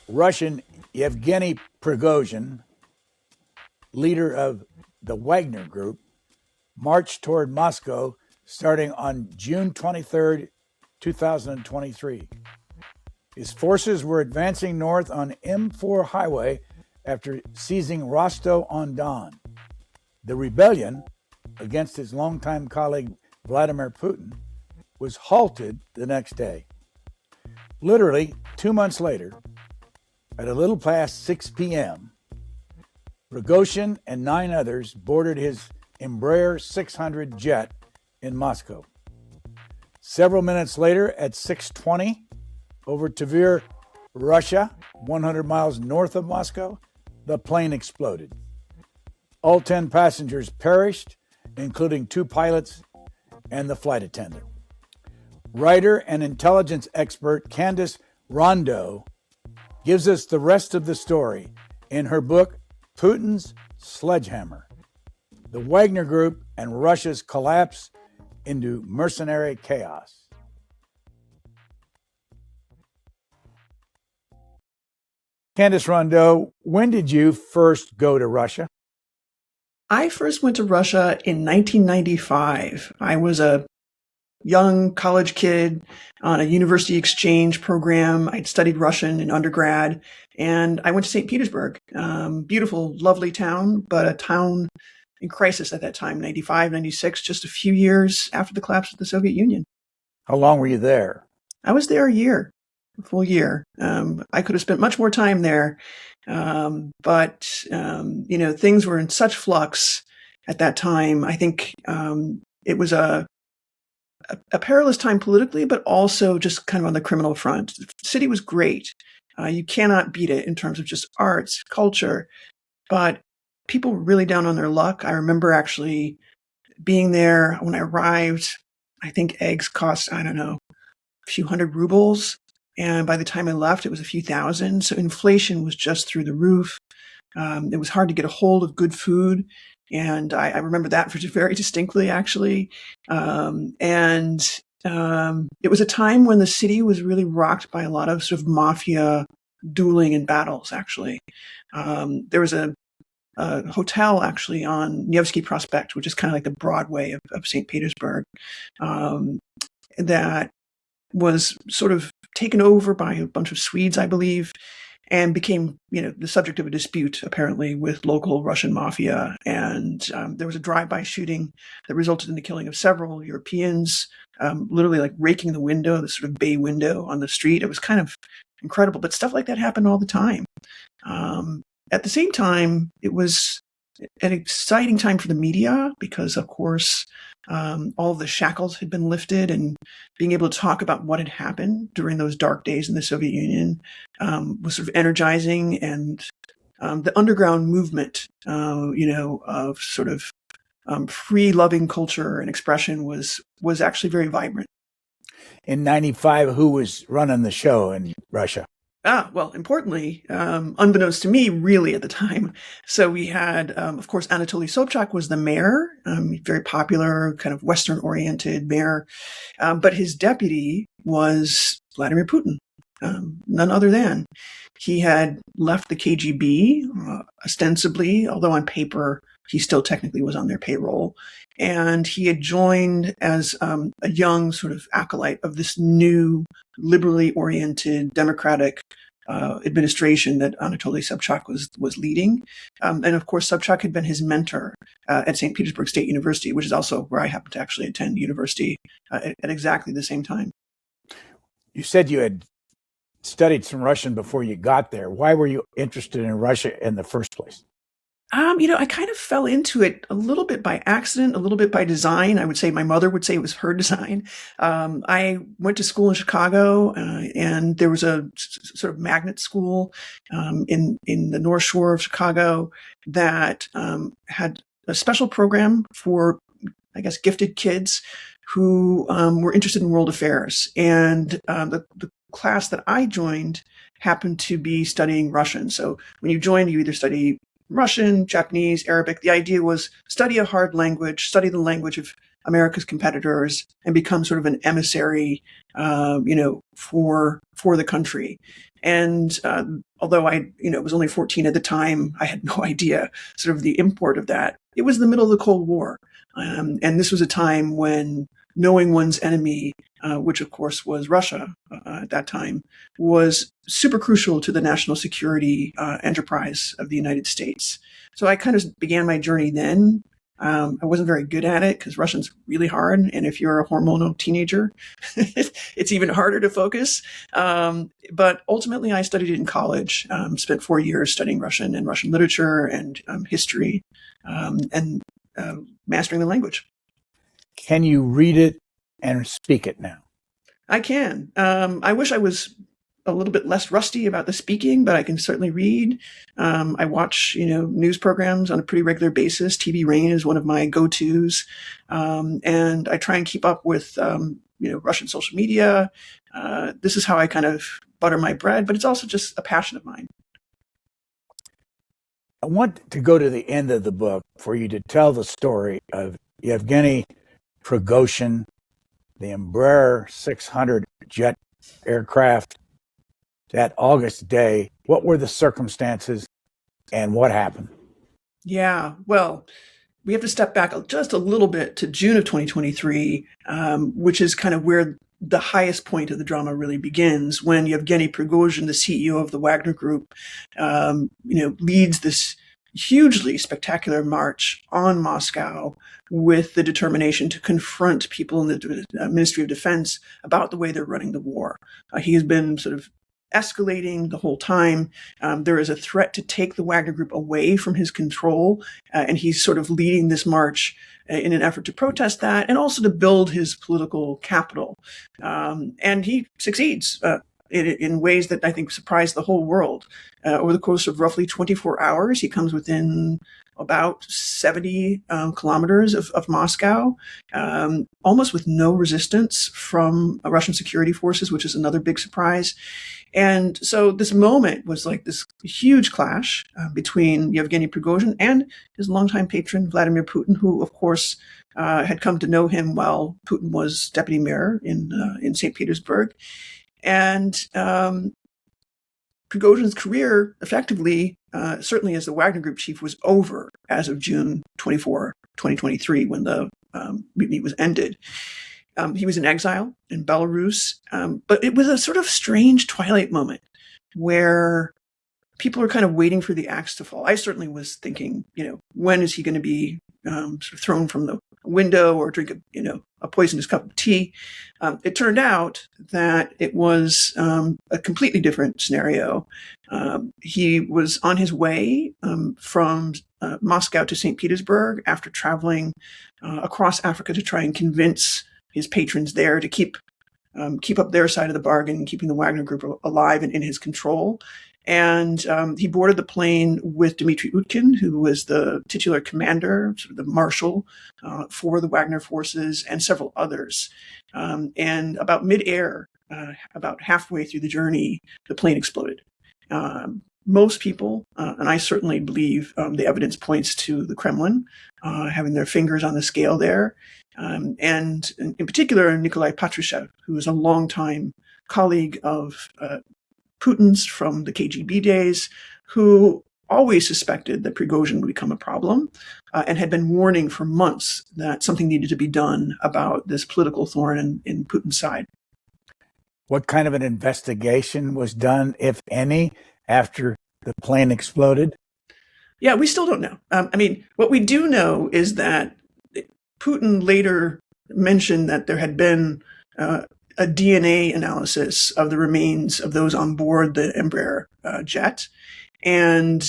Russian Yevgeny Prigozhin, leader of the Wagner Group, marched toward Moscow starting on June 23, 2023. His forces were advancing north on M4 highway after seizing Rostov-on-Don. The rebellion against his longtime colleague Vladimir Putin was halted the next day. Literally 2 months later, at a little past 6 p.m., Prigozhin and 9 others boarded his Embraer 600 jet in Moscow. Several minutes later, at 6:20, over Tver, Russia, 100 miles north of Moscow, the plane exploded. All 10 passengers perished, including 2 pilots and the flight attendant. Writer and intelligence expert Candace Rondeaux gives us the rest of the story in her book, Putin's Sledgehammer: The Wagner Group and Russia's Collapse into Mercenary Chaos. Candace Rondeaux, when did you first go to Russia? I first went to Russia in 1995. I was a young college kid on a university exchange program. I'd studied Russian in undergrad, and I went to St. Petersburg. Beautiful, lovely town, but a town in crisis at that time, 95, 96, just a few years after the collapse of the Soviet Union. How long were you there? I was there a full year. I could have spent much more time there, but things were in such flux at that time. I think it was a perilous time politically, but also just kind of on the criminal front. The city was great. You cannot beat it in terms of just arts, culture, but people were really down on their luck. I remember actually being there when I arrived. I think eggs cost, I don't know, a few hundred rubles. And by the time I left, it was a few thousand. So inflation was just through the roof. It was hard to get a hold of good food. And I remember that very distinctly, actually. It was a time when the city was really rocked by a lot of sort of mafia dueling and battles, actually. There was a hotel, actually, on Nevsky Prospect, which is kind of like the Broadway of St. Petersburg, that was sort of taken over by a bunch of Swedes, I believe, and became, the subject of a dispute, apparently, with local Russian mafia. And there was a drive-by shooting that resulted in the killing of several Europeans, literally like raking the window, the sort of bay window on the street. It was kind of incredible, but stuff like that happened all the time. At the same time, it was an exciting time for the media because, of course, all of the shackles had been lifted, and being able to talk about what had happened during those dark days in the Soviet Union was sort of energizing. And the underground movement, of sort of free-loving culture and expression was actually very vibrant. In 95, who was running the show in Russia? Well, importantly, unbeknownst to me, really at the time. So we had, of course, Anatoly Sobchak was the mayor, very popular, kind of Western-oriented mayor. But his deputy was Vladimir Putin, none other than. He had left the KGB, ostensibly, although on paper, he still technically was on their payroll. And he had joined as a young sort of acolyte of this new liberally oriented democratic administration that Anatoly Sobchak was leading. And of course, Sobchak had been his mentor at St. Petersburg State University, which is also where I happened to actually attend university at exactly the same time. You said you had studied some Russian before you got there. Why were you interested in Russia in the first place? I kind of fell into it a little bit by accident, a little bit by design. I would say my mother would say it was her design. I went to school in Chicago, and there was a sort of magnet school in the North Shore of Chicago that had a special program for, I guess, gifted kids who were interested in world affairs. And the class that I joined happened to be studying Russian. So when you join, you either study Russian, Japanese, Arabic. The idea was study a hard language, study the language of America's competitors and become sort of an emissary, for the country. And although I, was only 14 at the time, I had no idea sort of the import of that. It was the middle of the Cold War. And this was a time when knowing one's enemy, which of course was Russia at that time, was super crucial to the national security enterprise of the United States. So I kind of began my journey then. I wasn't very good at it because Russian's really hard. And if you're a hormonal teenager, it's even harder to focus. But ultimately, I studied it in college, spent 4 years studying Russian and Russian literature and history and mastering the language. Can you read it and speak it now? I can. I wish I was a little bit less rusty about the speaking, but I can certainly read. I watch, news programs on a pretty regular basis. TV Rain is one of my go-tos. And I try and keep up with, Russian social media. This is how I kind of butter my bread, but it's also just a passion of mine. I want to go to the end of the book for you to tell the story of Yevgeny Prigozhin, the Embraer 600 jet aircraft, that August day. What were the circumstances and what happened? Yeah, well, we have to step back just a little bit to June of 2023, which is kind of where the highest point of the drama really begins, when Yevgeny Prigozhin, the CEO of the Wagner Group, leads this hugely spectacular march on Moscow with the determination to confront people in the Ministry of Defense about the way they're running the war. He has been sort of escalating the whole time. There is a threat to take the Wagner Group away from his control, and he's sort of leading this march in an effort to protest that and also to build his political capital. And he succeeds in ways that I think surprised the whole world. Over the course of roughly 24 hours, he comes within about 70 kilometers of Moscow, almost with no resistance from Russian security forces, which is another big surprise. And so this moment was like this huge clash between Yevgeny Prigozhin and his longtime patron, Vladimir Putin, who, of course, had come to know him while Putin was deputy mayor in St. Petersburg. And Prigozhin's career, effectively, certainly as the Wagner Group chief, was over as of June 24, 2023, when the mutiny was ended. He was in exile in Belarus, but it was a sort of strange twilight moment where people are kind of waiting for the axe to fall. I certainly was thinking, when is he going to be sort of thrown from the window or drink a poisonous cup of tea? It turned out that it was a completely different scenario. He was on his way from Moscow to St. Petersburg after traveling across Africa to try and convince his patrons there to keep up their side of the bargain, keeping the Wagner Group alive and in his control. And he boarded the plane with Dmitry Utkin, who was the titular commander, sort of the marshal for the Wagner forces, and several others. And about mid-air, about halfway through the journey, the plane exploded. Most people, and I certainly believe the evidence points to the Kremlin having their fingers on the scale there. And in particular, Nikolai Patrushev, who was a longtime colleague of Putin's from the KGB days, who always suspected that Prigozhin would become a problem and had been warning for months that something needed to be done about this political thorn in Putin's side. What kind of an investigation was done, if any, after the plane exploded? Yeah, we still don't know. What we do know is that Putin later mentioned that there had been a DNA analysis of the remains of those on board the Embraer jet. And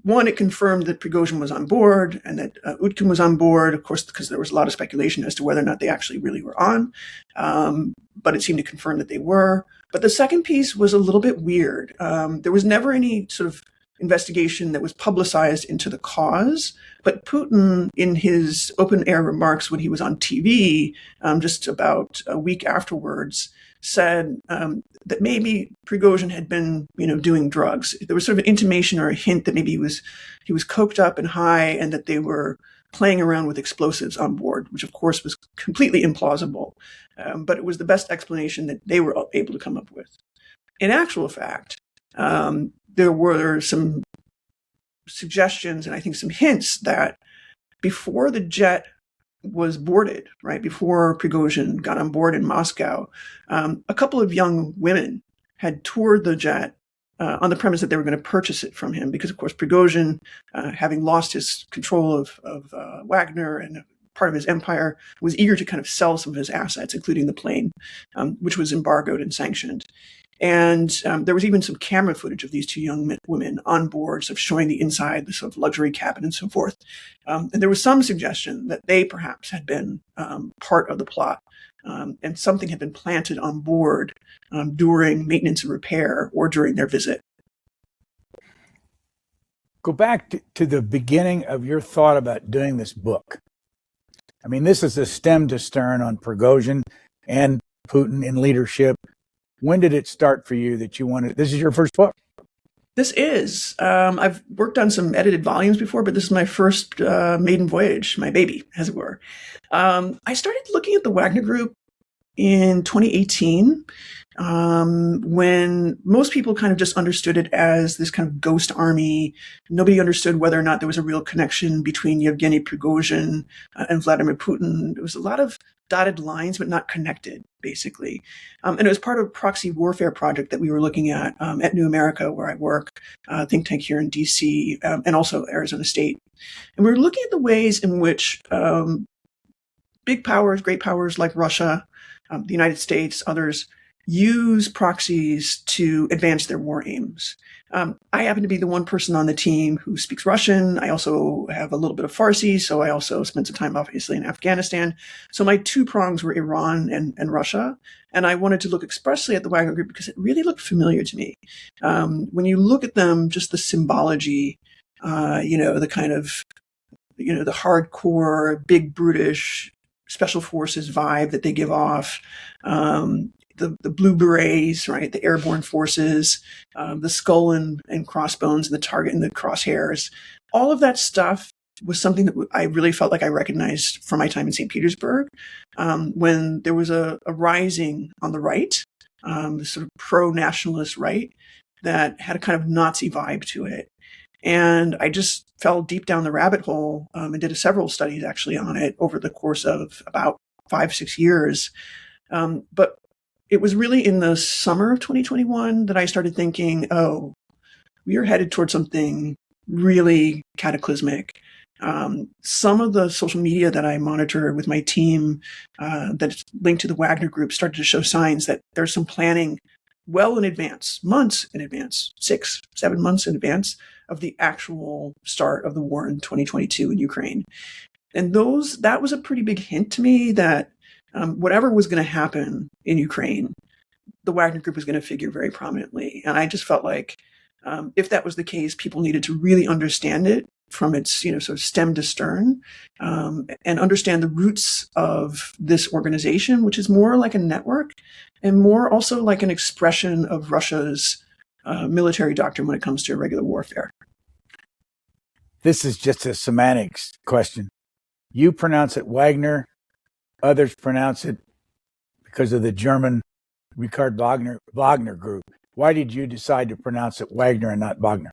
one, it confirmed that Prigozhin was on board and that Utkin was on board, of course, because there was a lot of speculation as to whether or not they actually really were on. But it seemed to confirm that they were. But the second piece was a little bit weird. There was never any sort of investigation that was publicized into the cause. But Putin, in his open air remarks when he was on TV, just about a week afterwards, said that maybe Prigozhin had been, doing drugs. There was sort of an intimation or a hint that maybe he was coked up and high, and that they were playing around with explosives on board, which of course was completely implausible. But it was the best explanation that they were able to come up with. In actual fact, there were some suggestions and I think some hints that before the jet was boarded, right, before Prigozhin got on board in Moscow, a couple of young women had toured the jet on the premise that they were going to purchase it from him because, of course, Prigozhin, having lost his control of Wagner and part of his empire, was eager to kind of sell some of his assets, including the plane, which was embargoed and sanctioned. And there was even some camera footage of these two young women on board, sort of showing the inside, the sort of luxury cabin and so forth. And there was some suggestion that they perhaps had been part of the plot, and something had been planted on board during maintenance and repair or during their visit. Go back to the beginning of your thought about doing this book. I mean, this is a stem to stern on Prigozhin and Putin in leadership. When did it start for you that you wanted? This is your first book. This is. I've worked on some edited volumes before, but this is my first maiden voyage, my baby, as it were. I started looking at the Wagner Group in 2018, when most people kind of just understood it as this kind of ghost army. Nobody understood whether or not there was a real connection between Yevgeny Prigozhin and Vladimir Putin. There was a lot of dotted lines, but not connected, basically. And it was part of a proxy warfare project that we were looking at New America, where I work, think tank here in DC, and also Arizona State. And we were looking at the ways in which big powers, great powers like Russia, the United States, others, use proxies to advance their war aims. I happen to be the one person on the team who speaks Russian. I also have a little bit of Farsi, so I also spent some time, obviously, in Afghanistan. So my two prongs were Iran and Russia. And I wanted to look expressly at the Wagner Group because it really looked familiar to me. When you look at them, just the symbology, the kind of, the hardcore, big, brutish, special forces vibe that they give off, the blue berets, right? The airborne forces, the skull and crossbones, and the target and the crosshairs. All of that stuff was something that I really felt like I recognized from my time in St. Petersburg, when there was a rising on the right, the sort of pro-nationalist right that had a kind of Nazi vibe to it. And I just fell deep down the rabbit hole and did several studies actually on it over the course of about 5-6 years. But it was really in the summer of 2021 that I started thinking, oh, we are headed towards something really cataclysmic. Some of the social media that I monitor with my team that's linked to the Wagner Group started to show signs that there's some planning well in advance, months in advance, 6-7 months in advance of the actual start of the war in 2022 in Ukraine. And that was a pretty big hint to me that whatever was going to happen in Ukraine, the Wagner Group was going to figure very prominently. And I just felt like if that was the case, people needed to really understand it from its, sort of stem to stern, and understand the roots of this organization, which is more like a network and more also like an expression of Russia's military doctrine when it comes to irregular warfare. This is just a semantics question. You pronounce it Wagner. Others pronounce it because of the German Richard Wagner Group. Why did you decide to pronounce it Wagner and not Wagner?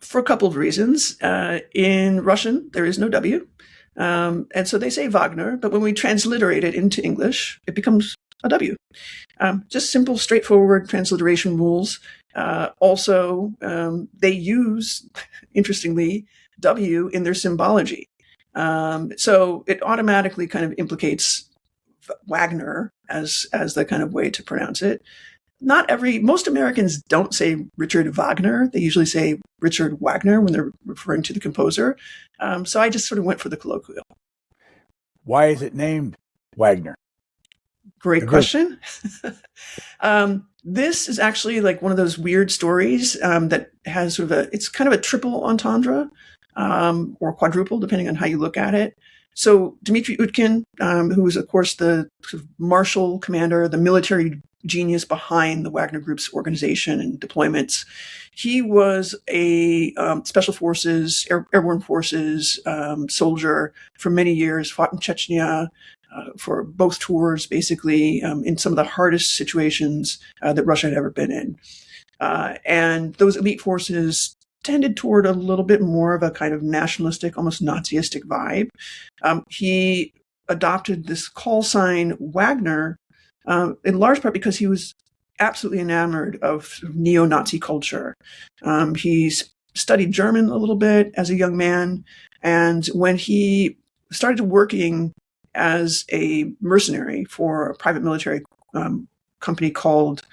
For a couple of reasons. In Russian, there is no W. And so they say Wagner, but when we transliterate it into English, it becomes a W. Just simple, straightforward transliteration rules. Also, they use, interestingly, W in their symbology. So it automatically kind of implicates Wagner as the kind of way to pronounce it. Most Americans don't say Richard Wagner. They usually say Richard Wagner when they're referring to the composer. So I just sort of went for the colloquial. Why is it named Wagner? Great question. This is actually like one of those weird stories that has sort of it's kind of a triple entendre, or quadruple, depending on how you look at it. So Dmitry Utkin, who was, of course, the sort of marshal commander, the military genius behind the Wagner Group's organization and deployments. He was a special forces, airborne forces soldier for many years, fought in Chechnya for both tours, basically, in some of the hardest situations that Russia had ever been in. And those elite forces tended toward a little bit more of a kind of nationalistic, almost Nazistic vibe. He adopted this call sign Wagner, in large part because he was absolutely enamored of neo-Nazi culture. He studied German a little bit as a young man, and when he started working as a mercenary for a private military company called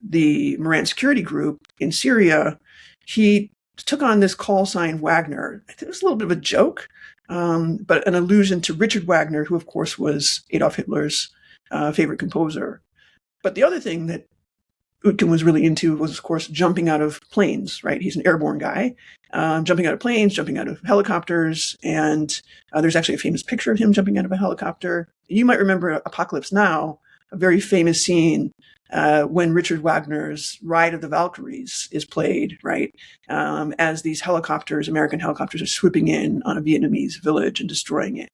the Moran Security Group in Syria, he took on this call sign Wagner. I think it was a little bit of a joke, but an allusion to Richard Wagner, who, of course, was Adolf Hitler's favorite composer. But the other thing that Utkin was really into was, of course, jumping out of planes, right? He's an airborne guy, jumping out of planes, jumping out of helicopters. And there's actually a famous picture of him jumping out of a helicopter. You might remember Apocalypse Now, a very famous scene when Richard Wagner's Ride of the Valkyries is played, right? As these helicopters, American helicopters, are swooping in on a Vietnamese village and destroying it.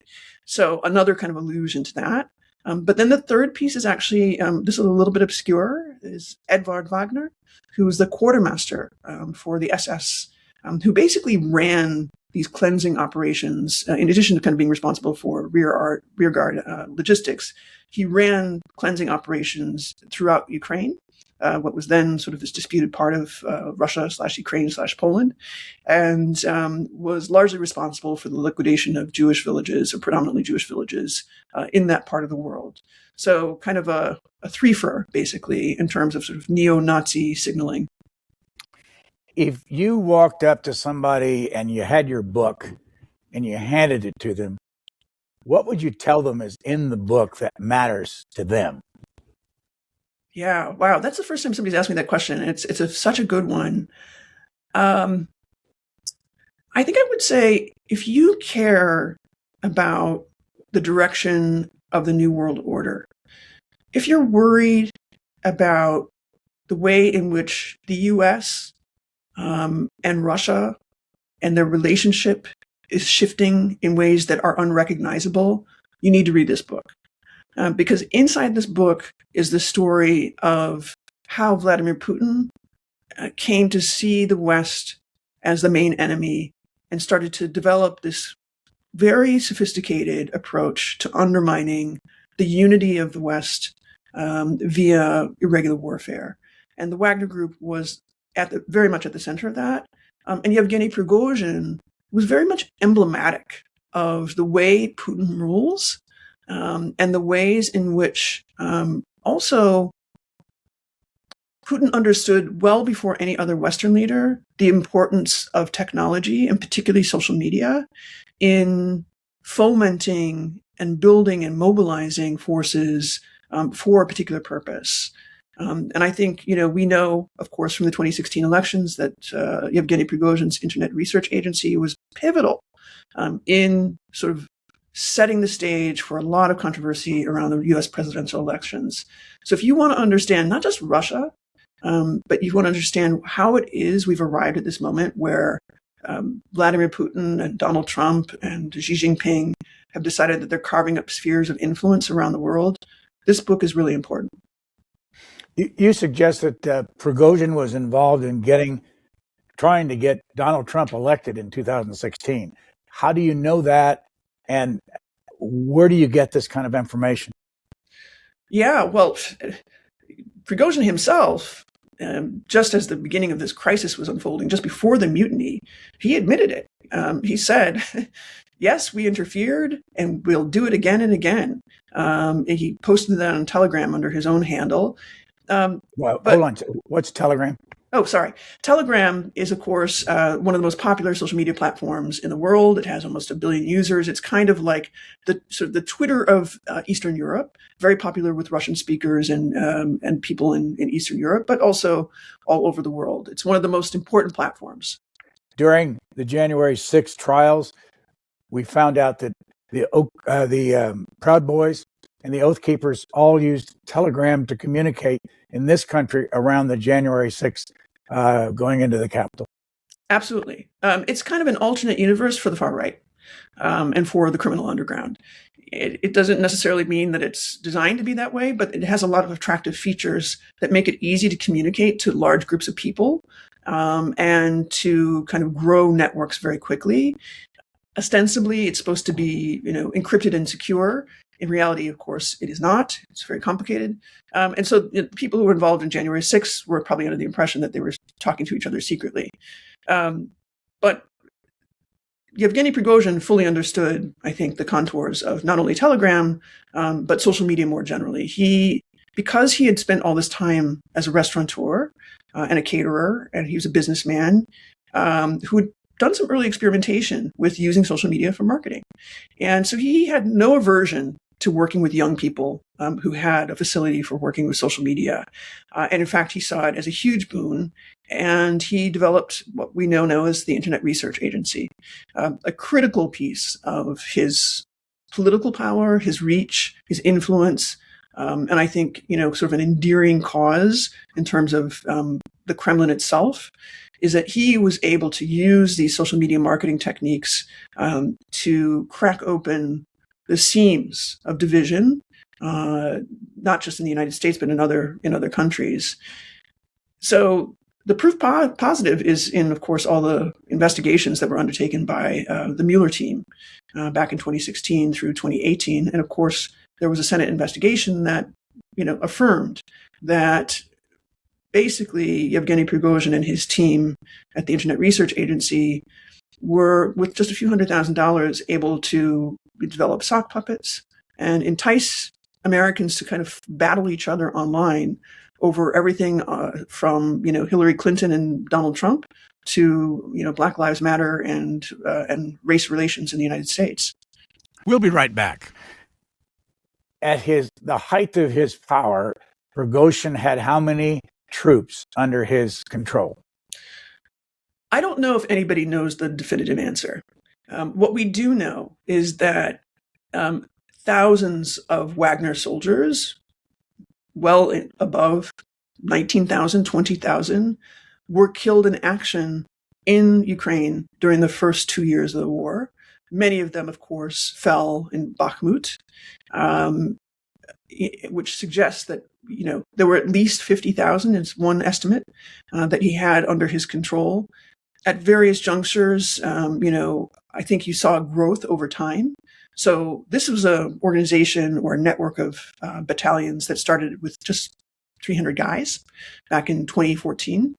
So another kind of allusion to that. But then the third piece is actually, this is a little bit obscure, is Edvard Wagner, who was the quartermaster for the SS, who basically ran these cleansing operations, in addition to kind of being responsible for rearguard logistics. He ran cleansing operations throughout Ukraine, what was then sort of this disputed part of Russia/Ukraine/Poland, and was largely responsible for the liquidation of Jewish villages, or predominantly Jewish villages, in that part of the world. So kind of a threefer, basically, in terms of sort of neo-Nazi signaling. If you walked up to somebody and you had your book and you handed it to them, what would you tell them is in the book that matters to them? Yeah, wow, that's the first time somebody's asked me that question. It's such a good one. I think I would say, if you care about the direction of the New World Order, if you're worried about the way in which the US and Russia and their relationship is shifting in ways that are unrecognizable, you need to read this book. Because inside this book is the story of how Vladimir Putin came to see the West as the main enemy and started to develop this very sophisticated approach to undermining the unity of the West via irregular warfare. And the Wagner Group was very much at the center of that. And Yevgeny Prigozhin was very much emblematic of the way Putin rules, and the ways in which also Putin understood well before any other Western leader the importance of technology, and particularly social media, in fomenting and building and mobilizing forces for a particular purpose. And I think, we know, of course, from the 2016 elections that Yevgeny Prigozhin's Internet Research Agency was pivotal in sort of setting the stage for a lot of controversy around the US presidential elections. So if you want to understand not just Russia, but you want to understand how it is we've arrived at this moment where Vladimir Putin and Donald Trump and Xi Jinping have decided that they're carving up spheres of influence around the world, this book is really important. You suggest that Prigozhin was involved in trying to get Donald Trump elected in 2016. How do you know that, and where do you get this kind of information? Yeah, well, Prigozhin himself, just as the beginning of this crisis was unfolding, just before the mutiny, he admitted it. He said, yes, we interfered, and we'll do it again and again. He posted that on Telegram under his own handle. Well, hold on. What's Telegram? Oh, sorry. Telegram is, of course, one of the most popular social media platforms in the world. It has almost 1 billion users. It's kind of like the Twitter of Eastern Europe, very popular with Russian speakers and people in Eastern Europe, but also all over the world. It's one of the most important platforms. During the January 6th trials, we found out that the Proud Boys and the Oath Keepers all used Telegram to communicate in this country around the January 6th going into the Capitol. Absolutely. It's kind of an alternate universe for the far right and for the criminal underground. It doesn't necessarily mean that it's designed to be that way, but it has a lot of attractive features that make it easy to communicate to large groups of people and to kind of grow networks very quickly. Ostensibly, it's supposed to be, encrypted and secure. In reality, of course, it is not. It's very complicated. And so people who were involved in January 6th were probably under the impression that they were talking to each other secretly. But Yevgeny Prigozhin fully understood, I think, the contours of not only Telegram, but social media more generally. Because he had spent all this time as a restaurateur and a caterer, and he was a businessman who had done some early experimentation with using social media for marketing. And so he had no aversion to working with young people who had a facility for working with social media. And in fact, he saw it as a huge boon. And he developed what we now know as the Internet Research Agency, a critical piece of his political power, his reach, his influence, and I think, sort of an endearing cause in terms of the Kremlin itself, is that he was able to use these social media marketing techniques to crack open the seams of division, not just in the United States, but in other countries. So the proof positive is in, of course, all the investigations that were undertaken by the Mueller team back in 2016 through 2018. And of course, there was a Senate investigation that, affirmed that basically Yevgeny Prigozhin and his team at the Internet Research Agency were, with just a few $100,000, able to develop sock puppets and entice Americans to kind of battle each other online over everything from Hillary Clinton and Donald Trump to Black Lives Matter and race relations in the United States. We'll be right back. At the height of his power, Prigozhin had how many troops under his control? I don't know if anybody knows the definitive answer. What we do know is that thousands of Wagner soldiers, well above 19,000, 20,000, were killed in action in Ukraine during the first 2 years of the war. Many of them, of course, fell in Bakhmut, which suggests that there were at least 50,000, is one estimate, that he had under his control. At various junctures, I think you saw growth over time. So this was an organization or a network of battalions that started with just 300 guys back in 2014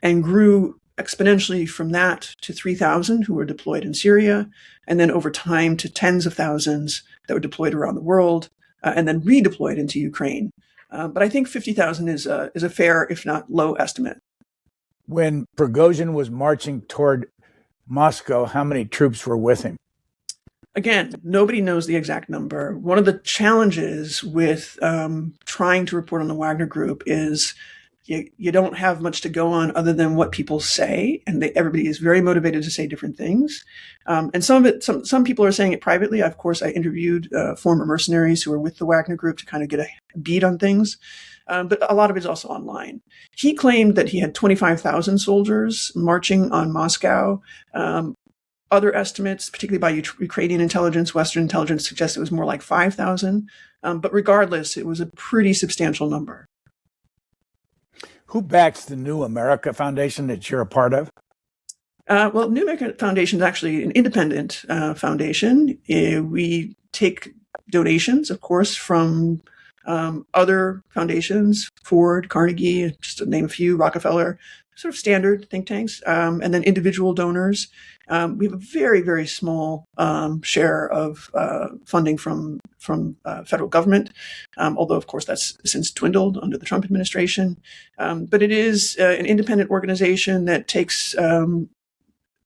and grew exponentially from that to 3,000 who were deployed in Syria, and then over time to tens of thousands that were deployed around the world and then redeployed into Ukraine. But I think 50,000 is a fair, if not low, estimate. When Prigozhin was marching toward Moscow, how many troops were with him? Again, nobody knows the exact number. One of the challenges with trying to report on the Wagner Group is you don't have much to go on other than what people say, and everybody is very motivated to say different things. And some of it, some people are saying it privately. Of course, I interviewed former mercenaries who were with the Wagner Group to kind of get a beat on things. But a lot of it is also online. He claimed that he had 25,000 soldiers marching on Moscow. Other estimates, particularly by Ukrainian intelligence, Western intelligence, suggest it was more like 5,000. But regardless, it was a pretty substantial number. Who backs the New America Foundation that you're a part of? Well, New America Foundation is actually an independent foundation. We take donations, of course, from other foundations, Ford, Carnegie, just to name a few, Rockefeller, sort of standard think tanks, and then individual donors. We have a very, very small share of funding from federal government, although, of course, that's since dwindled under the Trump administration. But it is an independent organization that takes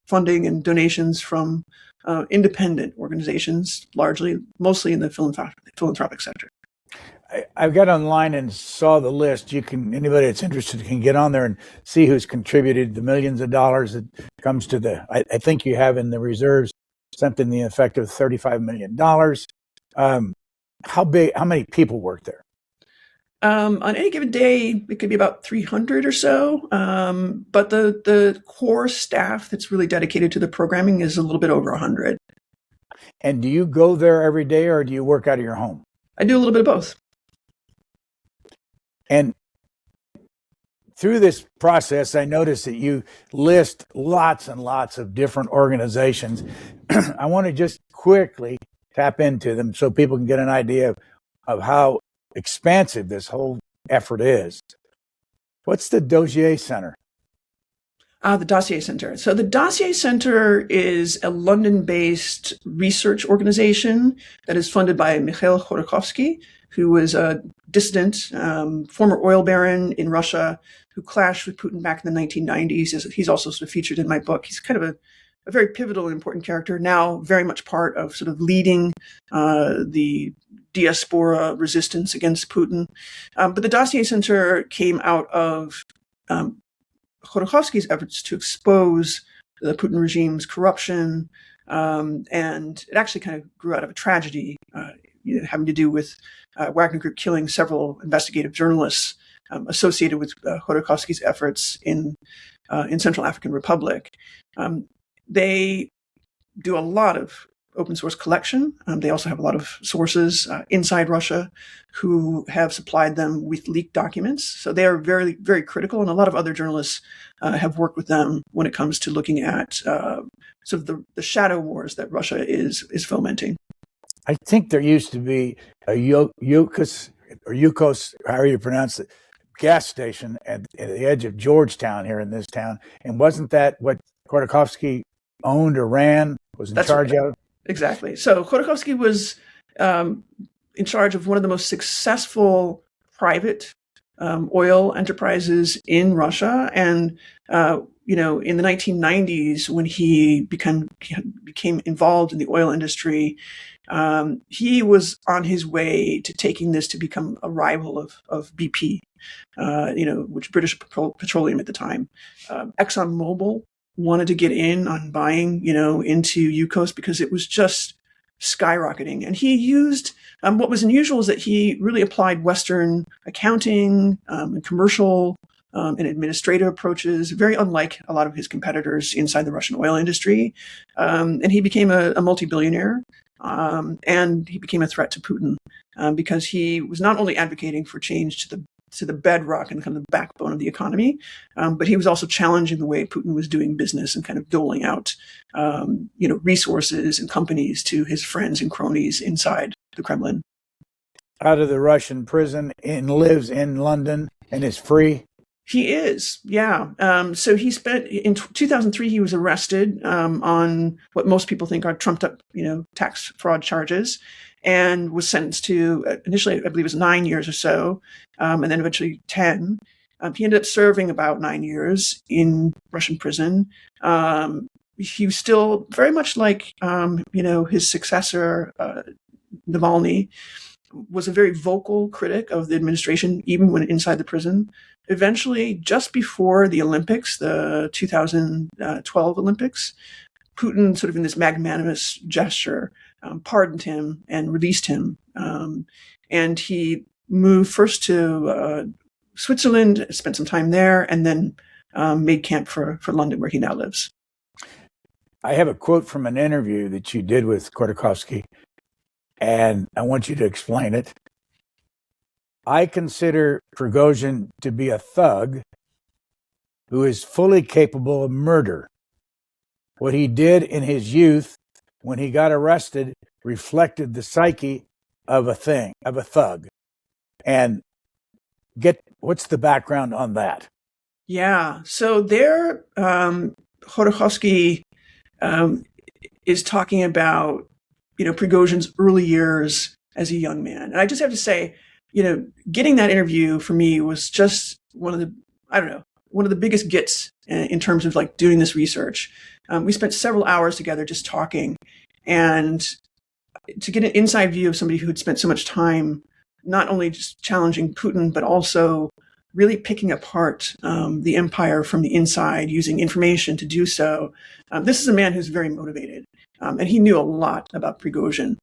funding and donations from independent organizations, mostly in the philanthropic sector. I got online and saw the list. Anybody that's interested can get on there and see who's contributed the millions of dollars that comes to I think you have in the reserves something in the effect of $35 million. How big? How many people work there? On any given day, it could be about 300 or so. But the core staff that's really dedicated to the programming is a little bit over 100. And do you go there every day, or do you work out of your home? I do a little bit of both. And through this process, I noticed that you list lots and lots of different organizations. I want to just quickly tap into them so people can get an idea of how expansive this whole effort is. What's the Dossier Center? The Dossier Center. So the Dossier Center is a London-based research organization that is funded by Mikhail Khodorkovsky, who was a dissident, former oil baron in Russia who clashed with Putin back in the 1990s. He's also sort of featured in my book. He's kind of a very pivotal and important character, now very much part of sort of leading the diaspora resistance against Putin. But the Dossier Center came out of Khodorkovsky's efforts to expose the Putin regime's corruption, and it actually kind of grew out of a tragedy having to do with Wagner Group killing several investigative journalists associated with Khodorkovsky's efforts in Central African Republic. They do a lot of open source collection. They also have a lot of sources inside Russia who have supplied them with leaked documents. So they are very, very critical. And a lot of other journalists have worked with them when it comes to looking at sort of the shadow wars that Russia is fomenting. I think there used to be a Yukos, however you pronounce it, gas station at the edge of Georgetown here in this town. And wasn't that what Khodorkovsky owned or ran, was in charge of? Exactly. So Khodorkovsky was in charge of one of the most successful private oil enterprises in Russia. And, in the 1990s, when he became involved in the oil industry, he was on his way to taking this to become a rival of BP, which British Petroleum at the time. ExxonMobil wanted to get in on buying, into Yukos because it was just skyrocketing. And he used, what was unusual is that he really applied Western accounting and commercial and administrative approaches, very unlike a lot of his competitors inside the Russian oil industry. And he became a multi-billionaire, and he became a threat to Putin because he was not only advocating for change to the bedrock and kind of the backbone of the economy, but he was also challenging the way Putin was doing business and kind of doling out, resources and companies to his friends and cronies inside the Kremlin. Out of the Russian prison and lives in London and is free? He is, yeah. So he spent, in 2003, he was arrested on what most people think are trumped up, tax fraud charges, and was sentenced to, initially, I believe it was 9 years or so, and then eventually 10. He ended up serving about 9 years in Russian prison. He was still very much like, his successor, Navalny, was a very vocal critic of the administration, even when inside the prison. Eventually, just before the Olympics, the 2012 Olympics, Putin, sort of in this magnanimous gesture, pardoned him and released him. And he moved first to Switzerland, spent some time there, and then made camp for London, where he now lives. I have a quote from an interview that you did with Khodorkovsky, and I want you to explain it. I consider Prigozhin to be a thug who is fully capable of murder. What he did in his youth when he got arrested reflected the psyche of a thug. And what's the background on that? Yeah. So there, Khodorkovsky is talking about, Prigozhin's early years as a young man. And I just have to say, getting that interview for me was just one of the biggest gets in terms of like doing this research. We spent several hours together just talking, and to get an inside view of somebody who had spent so much time not only just challenging Putin, but also really picking apart the empire from the inside, using information to do so. This is a man who's very motivated, and he knew a lot about Prigozhin.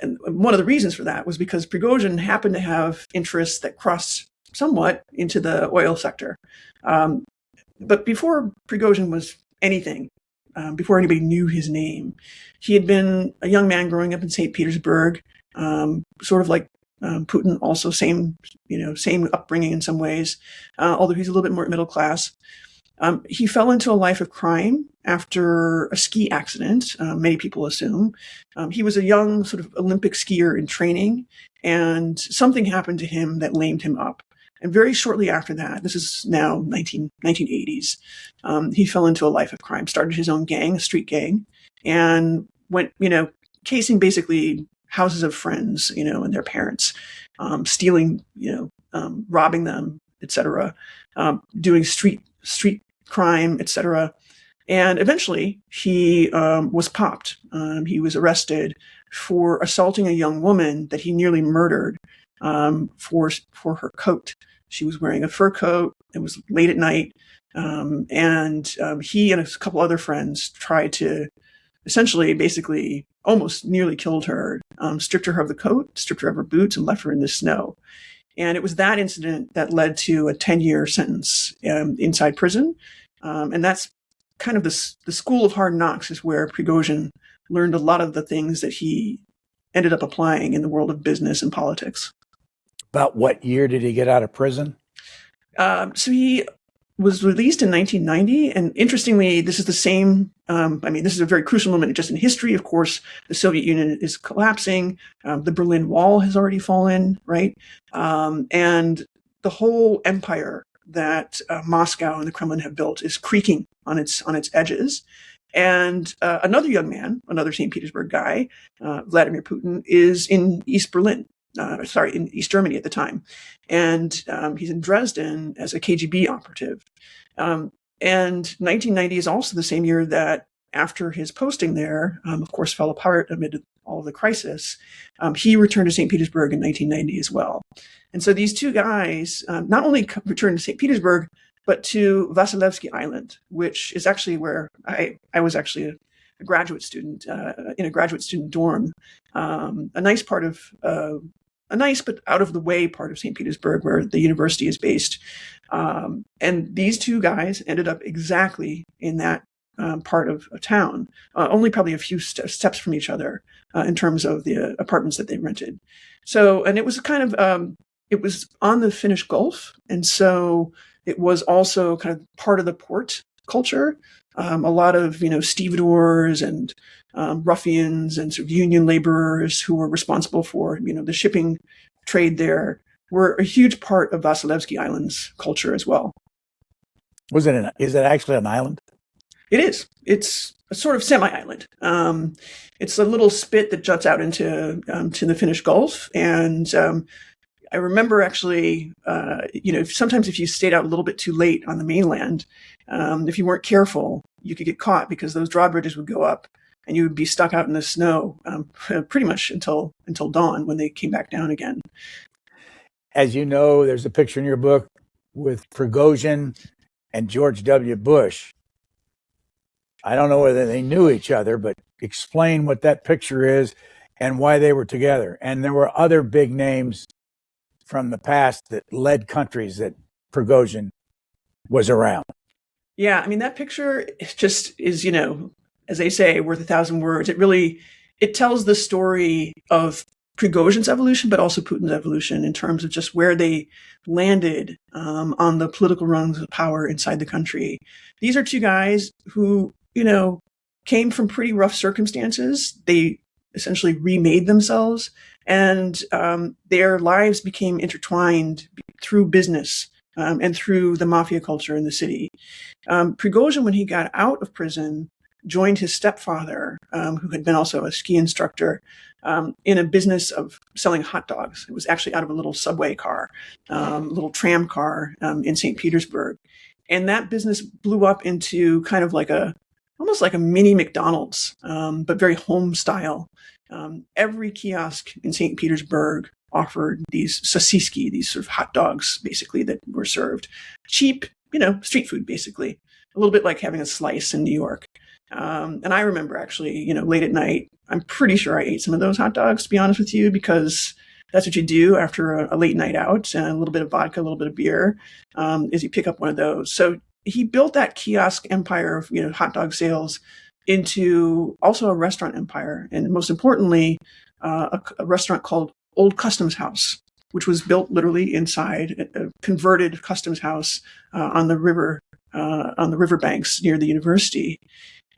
and one of the reasons for that was because Prigozhin happened to have interests that crossed somewhat into the oil sector. But before Prigozhin was anything, before anybody knew his name, he had been a young man growing up in St. Petersburg, sort of like Putin, also same upbringing in some ways, although he's a little bit more middle class. He fell into a life of crime after a ski accident, many people assume. He was a young sort of Olympic skier in training, and something happened to him that lamed him up. And very shortly after that, this is now 1980s, he fell into a life of crime, started his own gang, a street gang, and went, casing basically houses of friends, and their parents, stealing, robbing them, etc., doing street crime, etc. And eventually he was popped. He was arrested for assaulting a young woman that he nearly murdered for her coat. She was wearing a fur coat. It was late at night. And he and a couple other friends tried to essentially, basically, almost nearly killed her, stripped her of the coat, stripped her of her boots, and left her in the snow. And it was that incident that led to a 10-year sentence inside prison. And that's kind of the school of hard knocks, is where Prigozhin learned a lot of the things that he ended up applying in the world of business and politics. About what year did he get out of prison? So he was released in 1990. And interestingly, this is the same. This is a very crucial moment just in history. Of course, the Soviet Union is collapsing. The Berlin Wall has already fallen, right? And the whole empire that Moscow and the Kremlin have built is creaking on its edges. And another young man, another St. Petersburg guy, Vladimir Putin, is in East Germany at the time. And he's in Dresden as a KGB operative. And 1990 is also the same year that, after his posting there, of course, fell apart amid all of the crisis, he returned to St. Petersburg in 1990 as well. And so these two guys not only returned to St. Petersburg, but to Vasilevsky Island, which is actually where I was actually a graduate student in a graduate student dorm, a nice but out of the way part of St. Petersburg where the university is based. And these two guys ended up exactly in that part of a town, only probably a few steps from each other in terms of the apartments that they rented. So, and it was kind of, it was on the Finnish Gulf. And so it was also kind of part of the port culture. A lot of, stevedores and ruffians and sort of union laborers who were responsible for, the shipping trade there were a huge part of Vasilevsky Island's culture as well. Is it actually an island? It is. It's a sort of semi-island. It's a little spit that juts out into to the Finnish Gulf. And I remember actually, sometimes if you stayed out a little bit too late on the mainland, if you weren't careful, you could get caught because those drawbridges would go up and you would be stuck out in the snow pretty much until dawn when they came back down again. As you know, there's a picture in your book with Prigozhin and George W. Bush. I don't know whether they knew each other, but explain what that picture is and why they were together. And there were other big names from the past that led countries that Prigozhin was around. Yeah, that picture just is, as they say, worth 1,000 words. It tells the story of Prigozhin's evolution, but also Putin's evolution in terms of just where they landed on the political rungs of power inside the country. These are two guys who, came from pretty rough circumstances. They essentially remade themselves, and their lives became intertwined through business and through the mafia culture in the city. Prigozhin, when he got out of prison, joined his stepfather, who had been also a ski instructor, in a business of selling hot dogs. It was actually out of a little subway car, little tram car in St. Petersburg. And that business blew up into kind of almost like a mini McDonald's, but very home style. Every kiosk in St. Petersburg offered these sosiski, these sort of hot dogs, basically, that were served. Cheap, street food, basically. A little bit like having a slice in New York. And I remember actually, late at night, I'm pretty sure I ate some of those hot dogs, to be honest with you, because that's what you do after a late night out, and a little bit of vodka, a little bit of beer, is you pick up one of those. So he built that kiosk empire of, hot dog sales into also a restaurant empire. And most importantly, a restaurant called Old Customs House, which was built literally inside a converted customs house on the riverbanks near the university.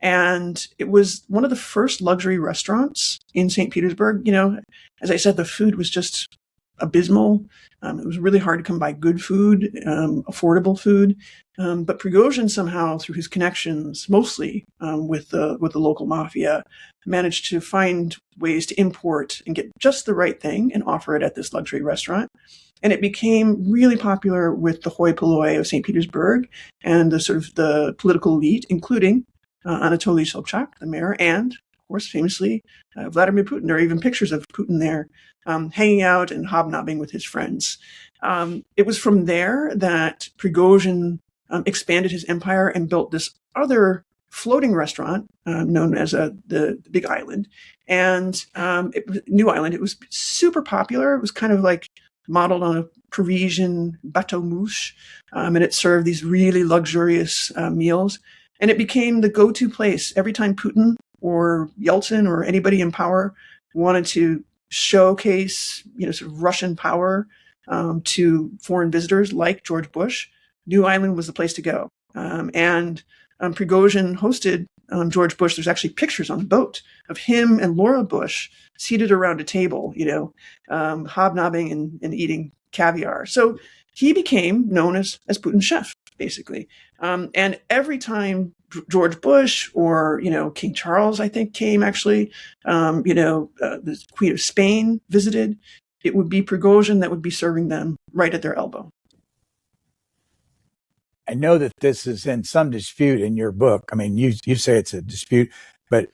And it was one of the first luxury restaurants in St. Petersburg. As I said, the food was just abysmal. It was really hard to come by good food, affordable food. But Prigozhin somehow, through his connections, mostly with the local mafia, managed to find ways to import and get just the right thing and offer it at this luxury restaurant. And it became really popular with the hoi polloi of St. Petersburg and the sort of the political elite, including Anatoly Sobchak, the mayor, and, of course, famously, Vladimir Putin. There are even pictures of Putin there hanging out and hobnobbing with his friends. It was from there that Prigozhin expanded his empire and built this other floating restaurant known as the Big Island. And New Island, it was super popular. It was kind of like modeled on a Parisian bateau mouche, and it served these really luxurious meals. And it became the go-to place every time Putin or Yeltsin or anybody in power wanted to showcase, sort of Russian power to foreign visitors like George Bush. New Island was the place to go. And Prigozhin hosted George Bush. There's actually pictures on the boat of him and Laura Bush seated around a table, hobnobbing and eating caviar. So he became known as Putin's chef, basically. And every time George Bush or, King Charles, I think, came actually, the Queen of Spain visited, it would be Prigozhin that would be serving them right at their elbow. I know that this is in some dispute in your book. I mean, you say it's a dispute, but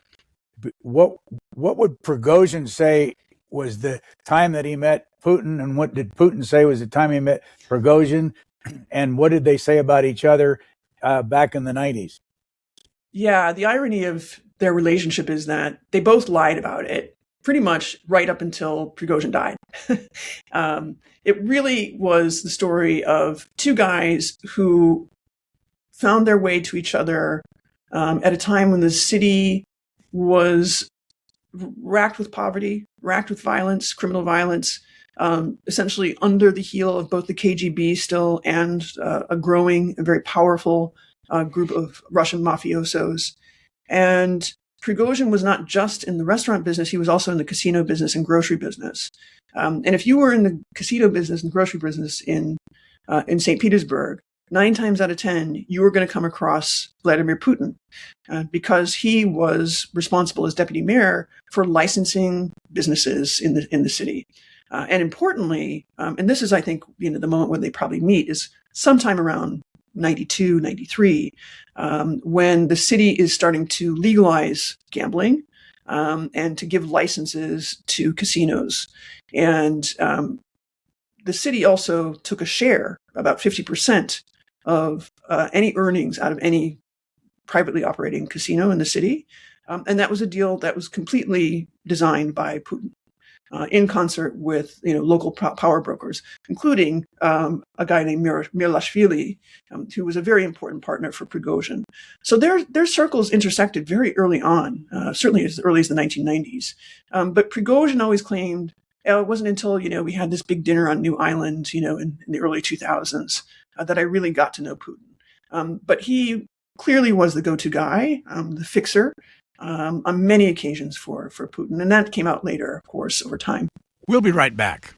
what would Prigozhin say was the time that he met Putin, and what did Putin say was the time he met Prigozhin, and what did they say about each other back in the 90s? Yeah, the irony of their relationship is that they both lied about it pretty much right up until Prigozhin died. It really was the story of two guys who found their way to each other at a time when the city was racked with poverty, racked with violence, criminal violence, essentially under the heel of both the KGB still and a growing and very powerful group of Russian mafiosos. And Prigozhin was not just in the restaurant business, he was also in the casino business and grocery business. And if you were in the casino business and grocery business in St. Petersburg, 9 times out of 10, you were going to come across Vladimir Putin because he was responsible as deputy mayor for licensing businesses in the city. And importantly, and this is, I think, the moment when they probably meet is sometime around 92, 93, when the city is starting to legalize gambling and to give licenses to casinos. And the city also took a share, about 50% of any earnings out of any privately operating casino in the city. And that was a deal that was completely designed by Putin. In concert with local power brokers, including a guy named Mirlashvili, who was a very important partner for Prigozhin. So their circles intersected very early on, certainly as early as the 1990s. But Prigozhin always claimed it wasn't until we had this big dinner on New Island, in the early 2000s, that I really got to know Putin. But he clearly was the go-to guy, the fixer. On many occasions for Putin. And that came out later, of course, over time. We'll be right back.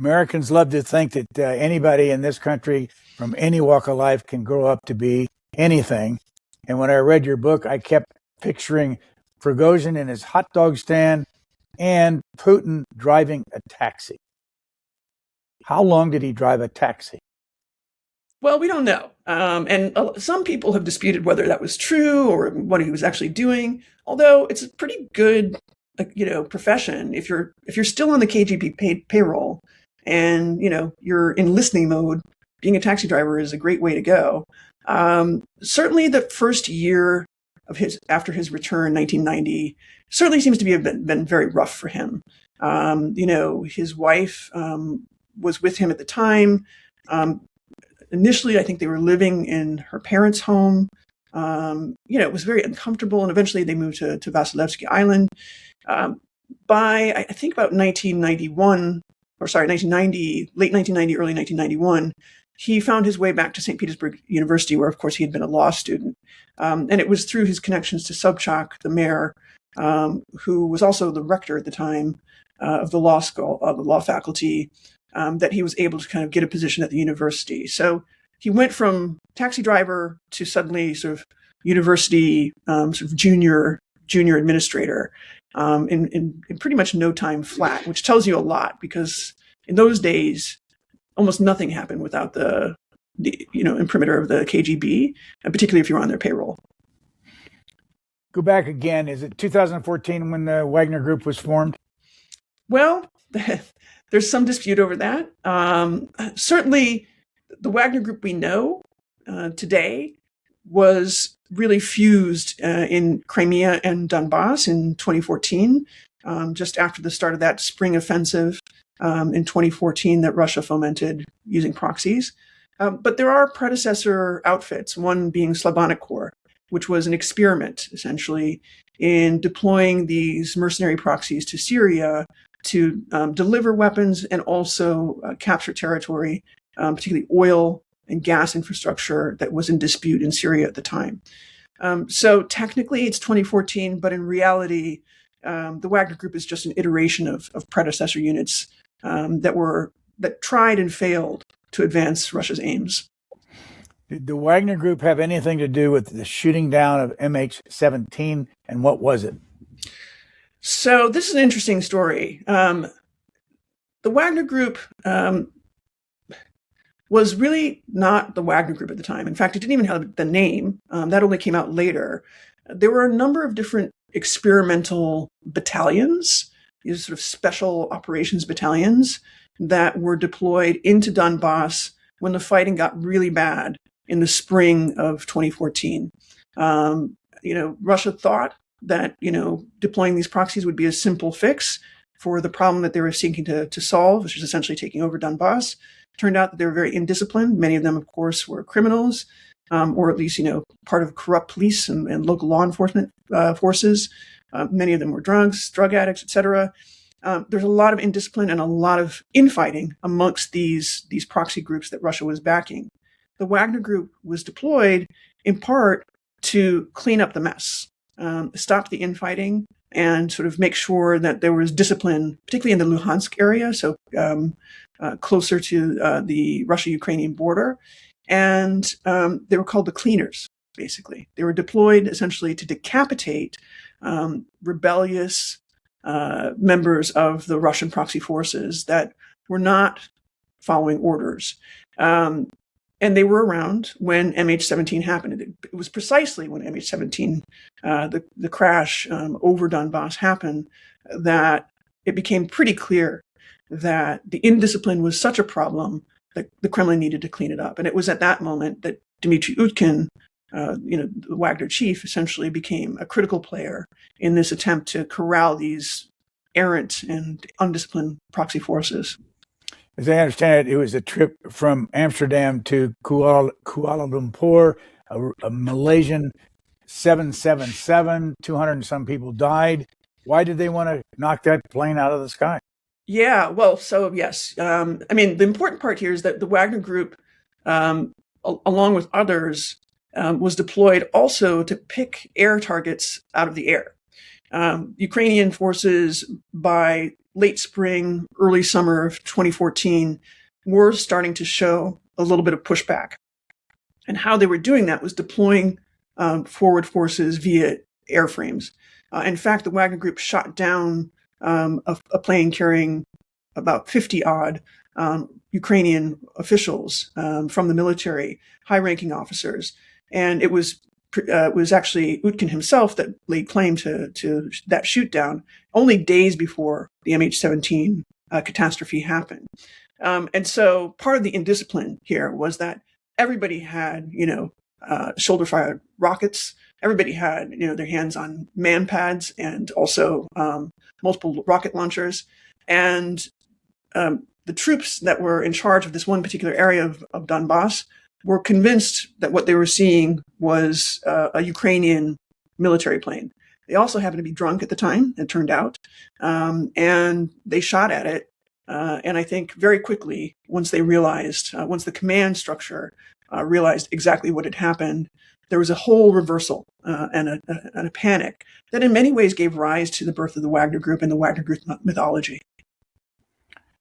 Americans love to think that anybody in this country from any walk of life can grow up to be anything. And when I read your book, I kept picturing Prigozhin in his hot dog stand and Putin driving a taxi. How long did he drive a taxi? Well, we don't know. And some people have disputed whether that was true or what he was actually doing, although it's a pretty good, profession. If you're still on the KGB payroll and, you're in listening mode, being a taxi driver is a great way to go. Certainly the first year after his return in 1990 certainly seems to have been very rough for him. His wife was with him at the time. Initially, I think they were living in her parents' home. It was very uncomfortable, and eventually they moved to Vasilevsky Island. By, I think, about 1990, late 1990, early 1991, he found his way back to St. Petersburg University, where, of course, he had been a law student. And it was through his connections to Sobchak, the mayor, who was also the rector at the time of the law school, of the law faculty, that he was able to kind of get a position at the university. So he went from taxi driver to suddenly sort of university sort of junior administrator in pretty much no time flat, which tells you a lot, because in those days, almost nothing happened without the imprimatur of the KGB, and particularly if you were on their payroll. Go back again. Is it 2014 when the Wagner Group was formed? Well, there's some dispute over that. Certainly, the Wagner Group we know today was really fused in Crimea and Donbass in 2014, just after the start of that spring offensive in 2014 that Russia fomented using proxies. But there are predecessor outfits, one being Slavonic Corps, which was an experiment, essentially, in deploying these mercenary proxies to Syria to deliver weapons and also capture territory, particularly oil and gas infrastructure that was in dispute in Syria at the time. So technically it's 2014, but in reality, the Wagner Group is just an iteration of predecessor units that tried and failed to advance Russia's aims. Did the Wagner Group have anything to do with the shooting down of MH17, and what was it? So this is an interesting story. The Wagner Group was really not the Wagner Group at the time. In fact, it didn't even have the name. That only came out later. There were a number of different experimental battalions, these sort of special operations battalions that were deployed into Donbass when the fighting got really bad in the spring of 2014. Russia thought that, deploying these proxies would be a simple fix for the problem that they were seeking to solve, which is essentially taking over Donbass. It turned out that they were very indisciplined. Many of them, of course, were criminals, or at least, part of corrupt police and local law enforcement forces. Many of them were drug addicts, etc. There's a lot of indiscipline and a lot of infighting amongst these proxy groups that Russia was backing. The Wagner Group was deployed in part to clean up the mess, stop the infighting, and sort of make sure that there was discipline, particularly in the Luhansk area, so closer to the Russia-Ukrainian border. And they were called the cleaners, basically. They were deployed essentially to decapitate rebellious members of the Russian proxy forces that were not following orders. And they were around when MH17 happened. It was precisely when MH17, the crash over Donbass happened, that it became pretty clear that the indiscipline was such a problem that the Kremlin needed to clean it up. And it was at that moment that Dmitry Utkin, the Wagner chief, essentially became a critical player in this attempt to corral these errant and undisciplined proxy forces. As I understand it, it was a trip from Amsterdam to Kuala Lumpur, a Malaysian 777, 200 and some people died. Why did they want to knock that plane out of the sky? Yeah, well, so yes. The important part here is that the Wagner Group, along with others, was deployed also to pick air targets out of the air. Ukrainian forces, by late spring, early summer of 2014, were starting to show a little bit of pushback. And how they were doing that was deploying forward forces via airframes. In fact, the Wagner Group shot down a plane carrying about 50-odd Ukrainian officials from the military, high-ranking officers. And it was actually Utkin himself that laid claim to that shoot down only days before the MH17 catastrophe happened. And so part of the indiscipline here was that everybody had, shoulder-fired rockets everybody had, their hands on man pads and also multiple rocket launchers. And the troops that were in charge of this one particular area of Donbass were convinced that what they were seeing was a Ukrainian military plane. They also happened to be drunk at the time, it turned out, and they shot at it. And I think very quickly, once the command structure realized exactly what had happened, there was a whole reversal and a panic that in many ways gave rise to the birth of the Wagner Group and the Wagner Group mythology.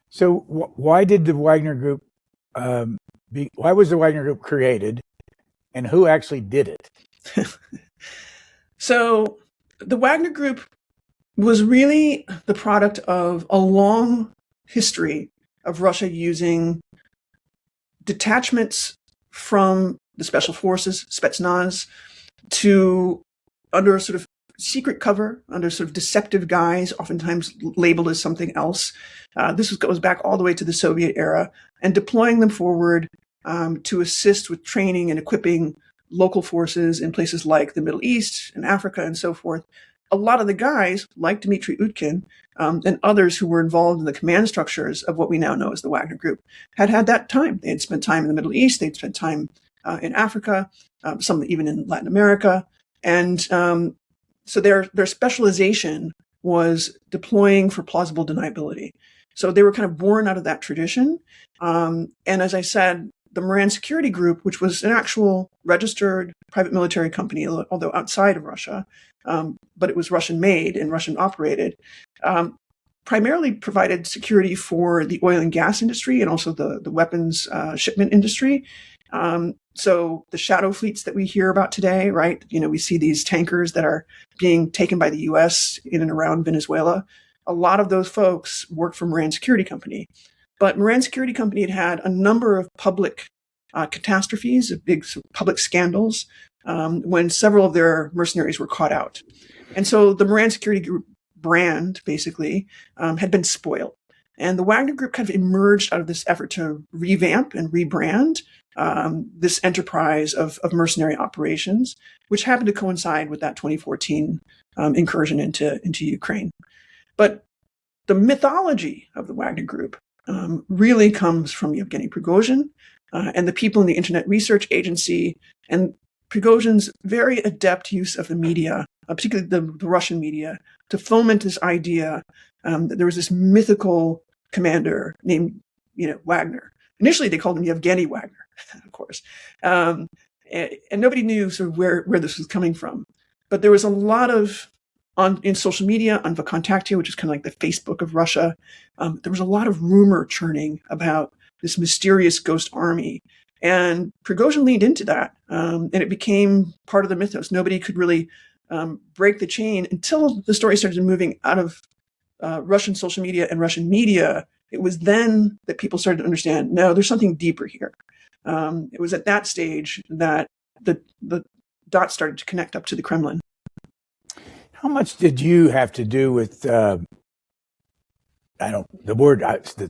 So why did the Wagner Group, why was the Wagner Group created, and who actually did it? So the Wagner Group was really the product of a long history of Russia using detachments from the special forces, Spetsnaz, to under sort of secret cover, under sort of deceptive guise, oftentimes labeled as something else. This goes back all the way to the Soviet era, and deploying them forward to assist with training and equipping local forces in places like the Middle East and Africa and so forth. A lot of the guys, like Dmitry Utkin and others who were involved in the command structures of what we now know as the Wagner Group, had that time. They had spent time in the Middle East, they'd spent time in Africa, some even in Latin America. And so their specialization was deploying for plausible deniability. So they were kind of born out of that tradition. And as I said, the Moran Security Group, which was an actual registered private military company, although outside of Russia, but it was Russian made and Russian operated, primarily provided security for the oil and gas industry and also the weapons shipment industry. So the shadow fleets that we hear about today, right? We see these tankers that are being taken by the US in and around Venezuela. A lot of those folks worked for Moran Security Company. But Moran Security Company had a number of public catastrophes, big public scandals, when several of their mercenaries were caught out. And so the Moran Security Group brand, basically, had been spoiled. And the Wagner Group kind of emerged out of this effort to revamp and rebrand this enterprise of mercenary operations, which happened to coincide with that 2014 incursion into Ukraine. But the mythology of the Wagner Group really comes from Yevgeny Prigozhin and the people in the Internet Research Agency, and Prigozhin's very adept use of the media, particularly the Russian media, to foment this idea that there was this mythical commander named, Wagner. Initially, they called him Yevgeny Wagner, of course, and nobody knew sort of where this was coming from. But there was a lot of in social media, on Vkontakte, which is kind of like the Facebook of Russia, there was a lot of rumor churning about this mysterious ghost army. And Prigozhin leaned into that, and it became part of the mythos. Nobody could really break the chain until the story started moving out of Russian social media and Russian media. It was then that people started to understand, no, there's something deeper here. It was at that stage that the dots started to connect up to the Kremlin. How much did you have to do with, it's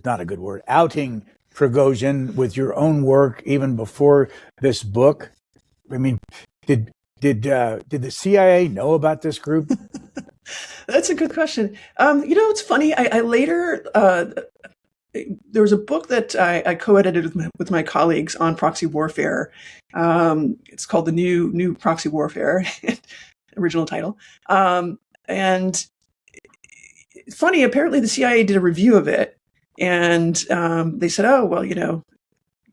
not a good word, outing Prigozhin with your own work even before this book? I mean, did the CIA know about this group? That's a good question. It's funny. I later, there was a book that I co-edited with my colleagues on proxy warfare. It's called The New Proxy Warfare. Original title. And it's funny, apparently the CIA did a review of it, and they said, oh, well,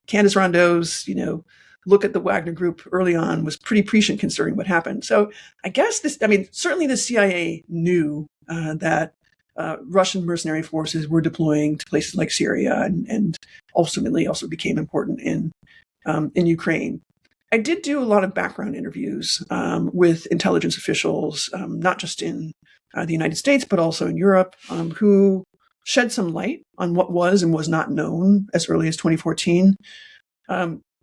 Candace Rondeaux's, look at the Wagner Group early on was pretty prescient considering what happened. So I guess certainly the CIA knew that Russian mercenary forces were deploying to places like Syria and ultimately also became important in Ukraine. I did do a lot of background interviews with intelligence officials, not just in the United States, but also in Europe, who shed some light on what was and was not known as early as 2014.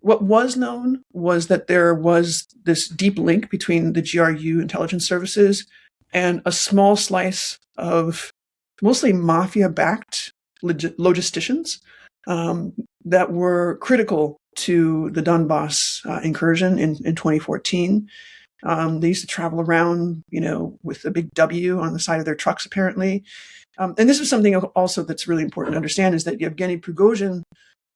What was known was that there was this deep link between the GRU intelligence services and a small slice of mostly mafia-backed logisticians that were critical to the Donbass incursion in 2014. They used to travel around, with a big W on the side of their trucks, apparently. And this is something also that's really important to understand, is that Yevgeny Prigozhin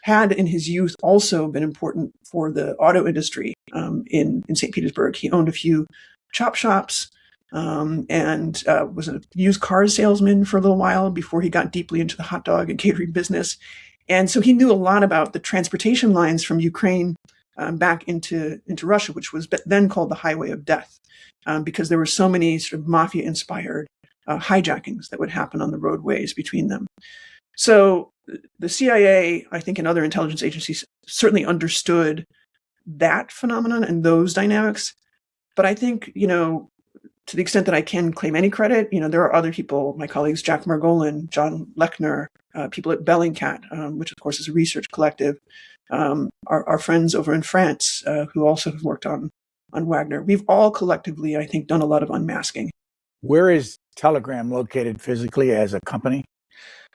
had in his youth also been important for the auto industry in St. Petersburg. He owned a few chop shops and was a used car salesman for a little while before he got deeply into the hot dog and catering business. And so he knew a lot about the transportation lines from Ukraine back into Russia, which was then called the Highway of Death, because there were so many sort of mafia-inspired hijackings that would happen on the roadways between them. So the CIA, I think, and other intelligence agencies certainly understood that phenomenon and those dynamics. But I think, to the extent that I can claim any credit, there are other people, my colleagues, Jack Margolin, John Lechner, people at Bellingcat, which of course is a research collective, our friends over in France, who also have worked on Wagner. We've all collectively, I think, done a lot of unmasking. Where is Telegram located physically as a company?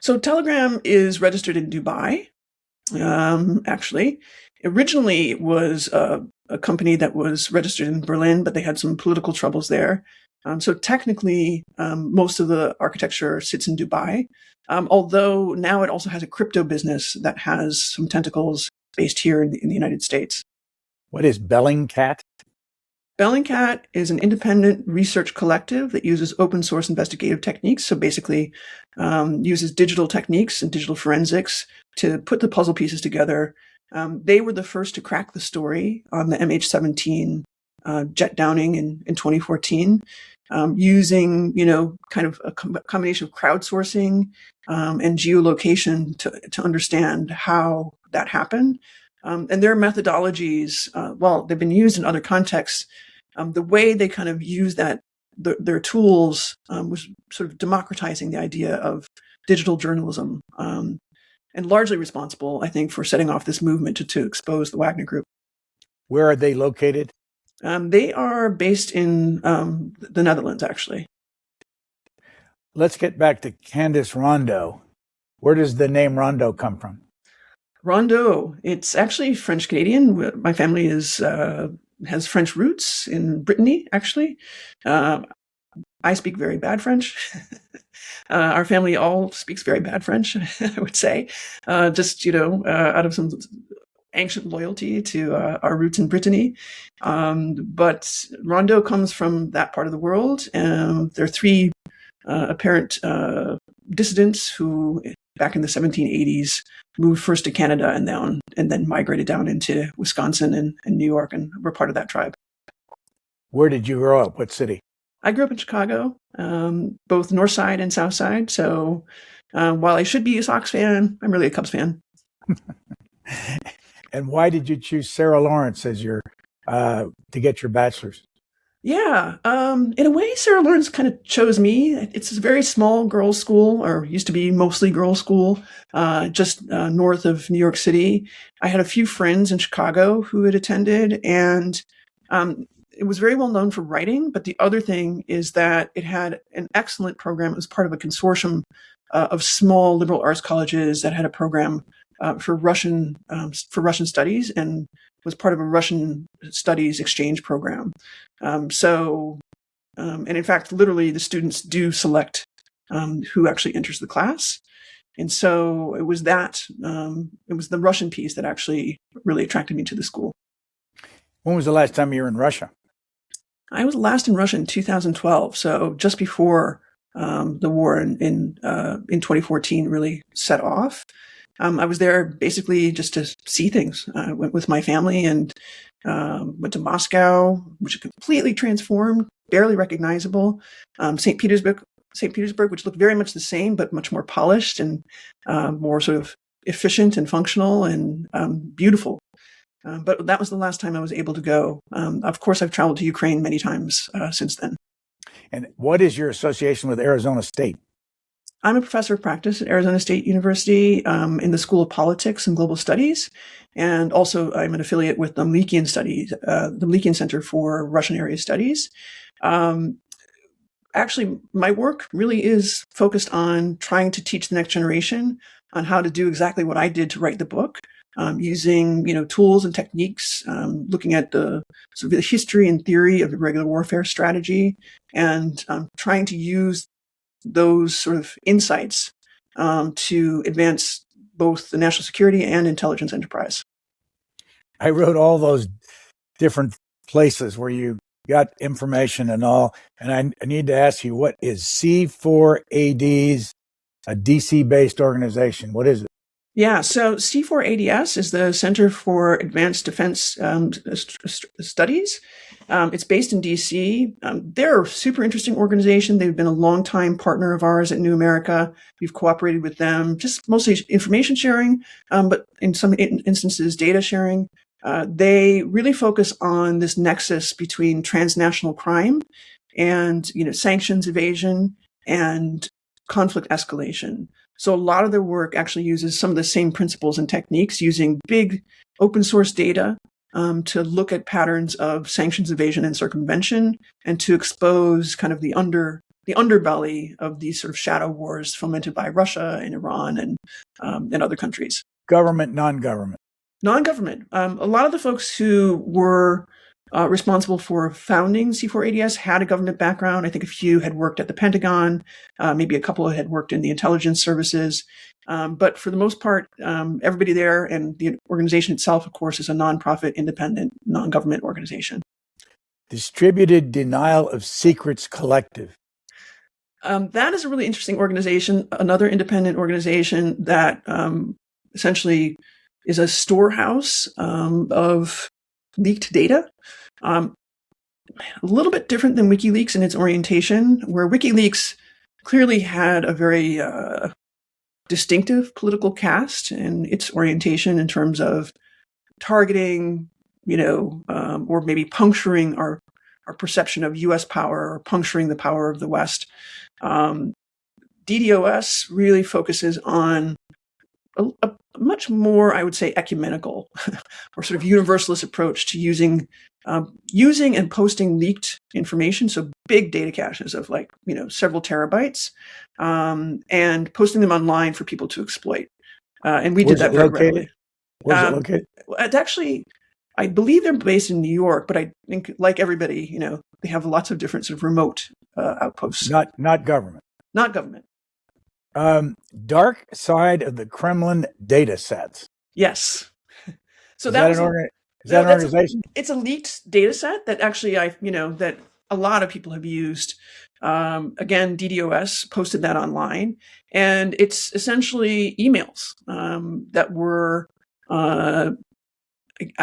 So Telegram is registered in Dubai, actually. Originally, it was a company that was registered in Berlin, but they had some political troubles there. So technically, most of the architecture sits in Dubai, although now it also has a crypto business that has some tentacles based here in the United States. What is Bellingcat? Bellingcat is an independent research collective that uses open source investigative techniques. So basically uses digital techniques and digital forensics to put the puzzle pieces together. They were the first to crack the story on the MH17 jet downing in 2014, using, kind of a combination of crowdsourcing and geolocation to understand how that happened. And their methodologies, while they've been used in other contexts, the way they kind of use their tools was sort of democratizing the idea of digital journalism, and largely responsible, I think, for setting off this movement to expose the Wagner Group. Where are they located? They are based in the Netherlands, actually. Let's get back to Candace Rondeaux. Where does the name Rondeaux come from? Rondeaux. It's actually French Canadian. My family has French roots in Brittany, actually. I speak very bad French. Our family all speaks very bad French, I would say, just, out of some ancient loyalty to our roots in Brittany. But Rondeaux comes from that part of the world. There are three apparent dissidents who, back in the 1780s, moved first to Canada and then migrated down into Wisconsin and New York, and were part of that tribe. Where did you grow up? What city? I grew up in Chicago, both North Side and South Side. So while I should be a Sox fan, I'm really a Cubs fan. And why did you choose Sarah Lawrence as to get your bachelor's? Yeah, in a way, Sarah Lawrence kind of chose me. It's a very small girls' school, or used to be mostly girls' school, just north of New York City. I had a few friends in Chicago who had attended, and it was very well known for writing. But the other thing is that it had an excellent program. It was part of a consortium of small liberal arts colleges that had a program for Russian studies, and was part of a Russian studies exchange program. And in fact, literally the students do select who actually enters the class. And so it was it was the Russian piece that actually really attracted me to the school. When was the last time you were in Russia? I was last in Russia in 2012. So just before the war in 2014 really set off. I was there basically just to see things. I went with my family and went to Moscow, which is completely transformed, barely recognizable. St. Petersburg, which looked very much the same, but much more polished and more sort of efficient and functional and beautiful. But that was the last time I was able to go. Of course, I've traveled to Ukraine many times since then. And what is your association with Arizona State? I'm a professor of practice at Arizona State University in the School of Politics and Global Studies. And also I'm an affiliate with the Mlikian Studies, the Mlikian Center for Russian Area Studies. Actually, my work really is focused on trying to teach the next generation on how to do exactly what I did to write the book, using tools and techniques, looking at the sort of the history and theory of irregular warfare strategy, and trying to use those sort of insights to advance both the national security and intelligence enterprise. I wrote all those different places where you got information and all, and I need to ask you, what is C4AD's, a DC-based organization? What is it? Yeah, so C4ADS is the Center for Advanced Defense Studies. It's based in DC. They're a super interesting organization. They've been a longtime partner of ours at New America. We've cooperated with them, just mostly information sharing, but in some instances, data sharing. They really focus on this nexus between transnational crime and, sanctions evasion and conflict escalation. So a lot of their work actually uses some of the same principles and techniques, using big open source data to look at patterns of sanctions evasion and circumvention, and to expose kind of the underbelly of these sort of shadow wars fomented by Russia and Iran and other countries. Government, non-government? Non-government. A lot of the folks who were responsible for founding C4ADS had a government background. I think a few had worked at the Pentagon, maybe a couple had worked in the intelligence services. But for the most part, everybody there, and the organization itself, of course, is a nonprofit, independent, non-government organization. Distributed Denial of Secrets Collective. That is a really interesting organization, another independent organization that essentially is a storehouse of leaked data. A little bit different than WikiLeaks in its orientation, where WikiLeaks clearly had a very distinctive political cast in its orientation in terms of targeting, or maybe puncturing our perception of U.S. power, or puncturing the power of the West. DDoS really focuses on a much more, I would say, ecumenical or sort of universalist approach to using and posting leaked information, so big data caches of several terabytes, and posting them online for people to exploit. And we did that very readily. Where's it located? It's actually, I believe they're based in New York, but I think, like everybody, they have lots of different sort of remote outposts. Not government. Not government. Dark Side of the Kremlin data sets. Yes. So is that an organization? It's a leaked data set that actually that a lot of people have used. Again, DDoS posted that online, and it's essentially emails that were, I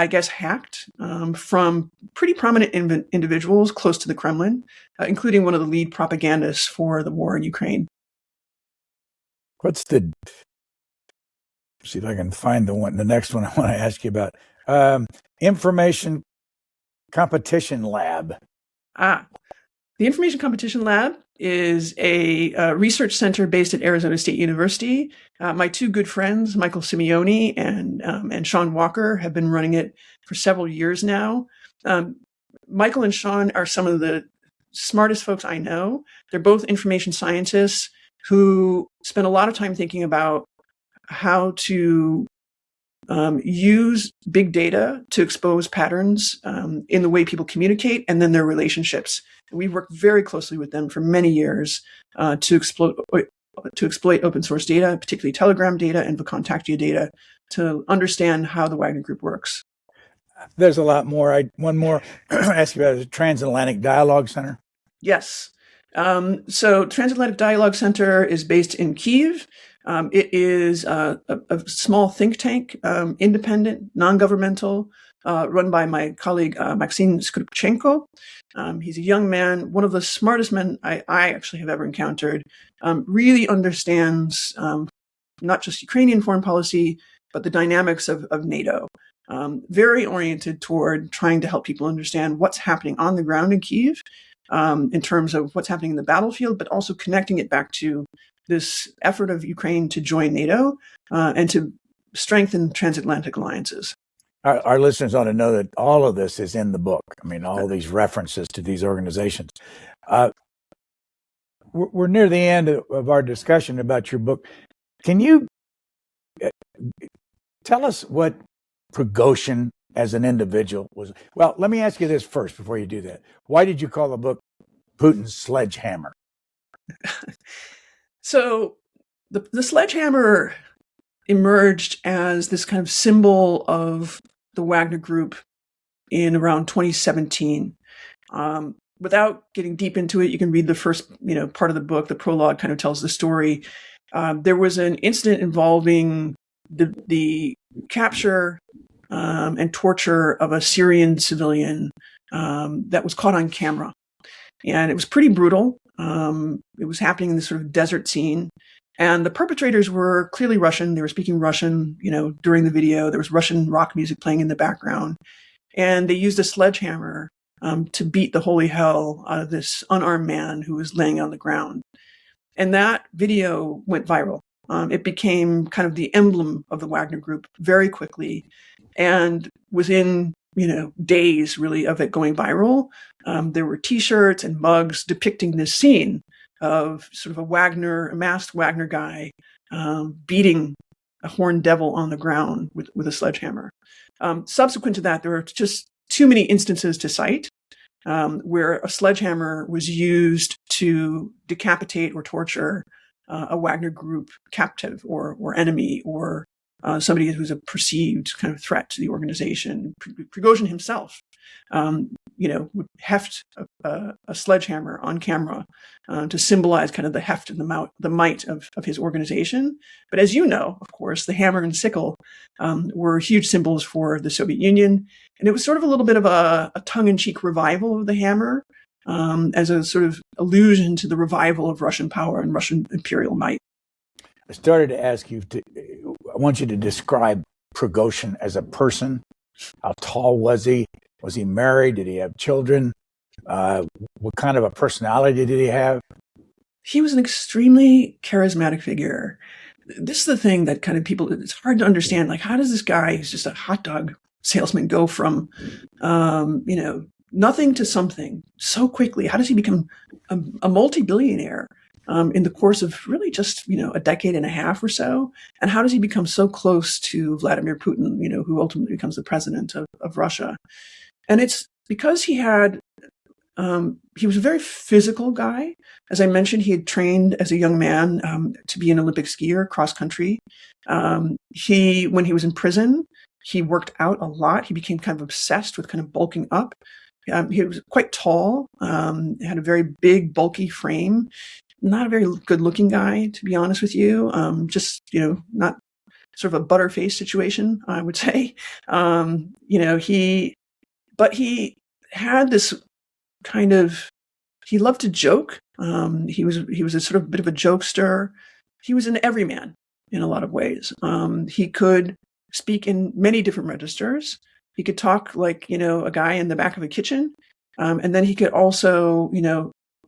guess, hacked from pretty prominent individuals close to the Kremlin, including one of the lead propagandists for the war in Ukraine. See if I can find the next one I want to ask you about. Information Competition Lab. The Information Competition Lab is a research center based at Arizona State University. My two good friends, Michael Simeone and Sean Walker, have been running it for several years now. Michael and Sean are some of the smartest folks I know. They're both information scientists who spend a lot of time thinking about how to use big data to expose patterns in the way people communicate and then their relationships. We've worked very closely with them for many years to exploit open source data, particularly Telegram data and Vkontakte data, to understand how the Wagner Group works. There's a lot more. One more ask you about the Transatlantic Dialogue Center. Yes. So Transatlantic Dialogue Center is based in Kyiv. It is a small think tank, independent, non-governmental, run by my colleague, Maxim Skripchenko. He's a young man, one of the smartest men I actually have ever encountered, really understands not just Ukrainian foreign policy, but the dynamics of NATO. Very oriented toward trying to help people understand what's happening on the ground in Kyiv, in terms of what's happening in the battlefield, but also connecting it back to this effort of Ukraine to join NATO and to strengthen transatlantic alliances. Our listeners ought to know that all of this is in the book. I mean, all these references to these organizations. We're near the end of our discussion about your book. Can you Tell us what Prigozhin as an individual was. Well, let me ask you this first before you do that. Why did you call the book Putin's Sledgehammer? So the Sledgehammer emerged as this kind of symbol of the Wagner Group in around 2017. Without getting deep into it, you can read the first, part of the book. The prologue kind of tells the story. There was an incident involving the capture and torture of a Syrian civilian that was caught on camera. And it was pretty brutal. It was happening in this sort of desert scene. And the perpetrators were clearly Russian. They were speaking Russian, during the video. There was Russian rock music playing in the background. And they used a sledgehammer to beat the holy hell out of this unarmed man who was laying on the ground. And that video went viral. It became kind of the emblem of the Wagner Group very quickly. And within, days really of it going viral, there were T-shirts and mugs depicting this scene of sort of a masked Wagner guy beating a horned devil on the ground with a sledgehammer. Subsequent to that, there were just too many instances to cite where a sledgehammer was used to decapitate or torture a Wagner Group captive or enemy or somebody who's a perceived kind of threat to the organization. Prigozhin himself, would heft a sledgehammer on camera to symbolize kind of the heft and the might of his organization. But as you know, of course, the hammer and sickle were huge symbols for the Soviet Union. And it was sort of a little bit of a tongue-in-cheek revival of the hammer as a sort of allusion to the revival of Russian power and Russian imperial might. I started to ask you I want you to describe Prigozhin as a person. How tall was he? Was he married? Did he have children? What kind of a personality did he have? He was an extremely charismatic figure. This is the thing that kind of it's hard to understand. Like, how does this guy who's just a hot dog salesman go from, nothing to something so quickly? How does he become a multi-billionaire in the course of really just, a decade and a half or so? And how does he become so close to Vladimir Putin, who ultimately becomes the president of Russia? And it's because he was a very physical guy. As I mentioned, he had trained as a young man to be an Olympic skier, cross country. When he was in prison, he worked out a lot. He became kind of obsessed with kind of bulking up. He was quite tall, had a very big, bulky frame. Not a very good-looking guy, to be honest with you. Not sort of a butterface situation, I would say. But he had this kind of, he loved to joke. He was a sort of bit of a jokester. He was an everyman in a lot of ways. He could speak in many different registers. He could talk like, a guy in the back of a kitchen. And then he could also,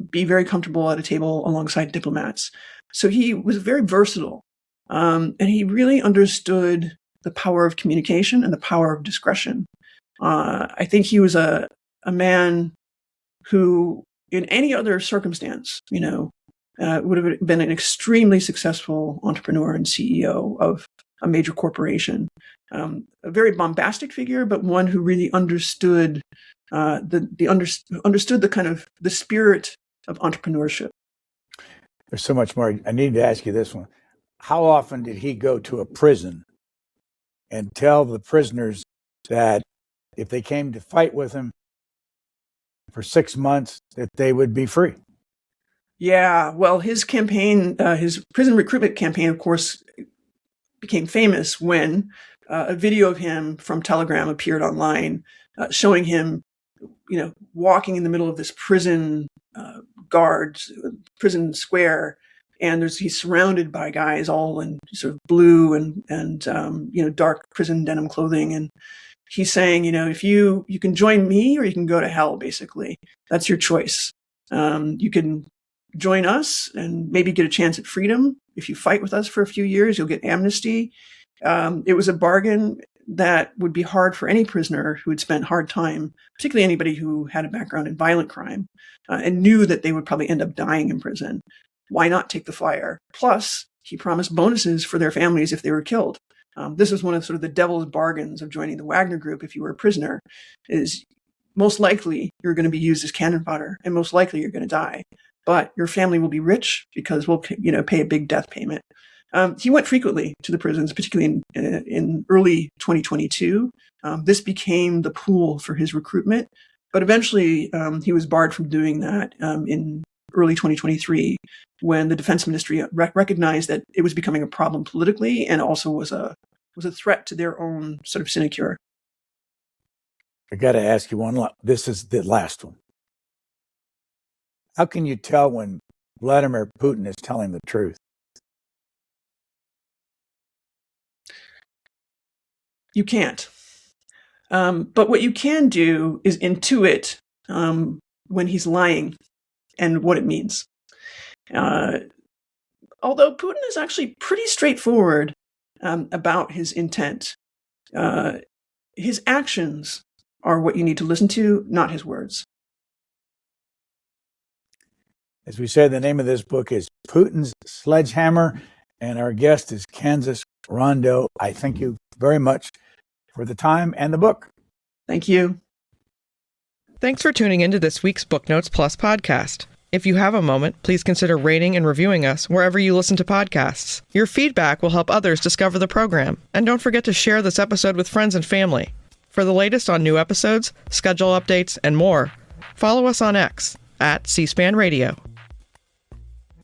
be very comfortable at a table alongside diplomats. So he was very versatile. And he really understood the power of communication and the power of discretion. I think he was a man who, in any other circumstance, would have been an extremely successful entrepreneur and CEO of a major corporation. A very bombastic figure, but one who really understood understood the kind of the spirit of entrepreneurship. There's so much more. I need to ask you this one. How often did he go to a prison and tell the prisoners that if they came to fight with him for 6 months, that they would be free? Yeah, well, his campaign, his prison recruitment campaign, of course, became famous when a video of him from Telegram appeared online, showing him, walking in the middle of this prison prison square, and he's surrounded by guys all in sort of blue and dark prison denim clothing, and he's saying, if you can join me or you can go to hell. Basically, that's your choice. You can join us and maybe get a chance at freedom. If you fight with us for a few years, you'll get amnesty. It was a bargain that would be hard for any prisoner who had spent hard time, particularly anybody who had a background in violent crime and knew that they would probably end up dying in prison. Why not take the flyer? Plus, he promised bonuses for their families if they were killed. This was one of sort of the devil's bargains of joining the Wagner Group. If you were a prisoner, is most likely you're going to be used as cannon fodder, and most likely you're going to die. But your family will be rich because we'll, pay a big death payment. He went frequently to the prisons, particularly in early 2022. This became the pool for his recruitment, but eventually he was barred from doing that in early 2023, when the defense ministry recognized that it was becoming a problem politically and also was a threat to their own sort of sinecure. I got to ask you one. This is the last one. How can you tell when Vladimir Putin is telling the truth? You can't. But what you can do is intuit when he's lying and what it means. Although Putin is actually pretty straightforward about his intent, his actions are what you need to listen to, not his words. As we said, the name of this book is Putin's Sledgehammer, and our guest is Candace Rondeaux. I thank you very much for the time and the book. Thank you. Thanks for tuning into this week's Booknotes Plus podcast. If you have a moment, please consider rating and reviewing us wherever you listen to podcasts. Your feedback will help others discover the program. And don't forget to share this episode with friends and family. For the latest on new episodes, schedule updates, and more, follow us on X @C-SPAN Radio.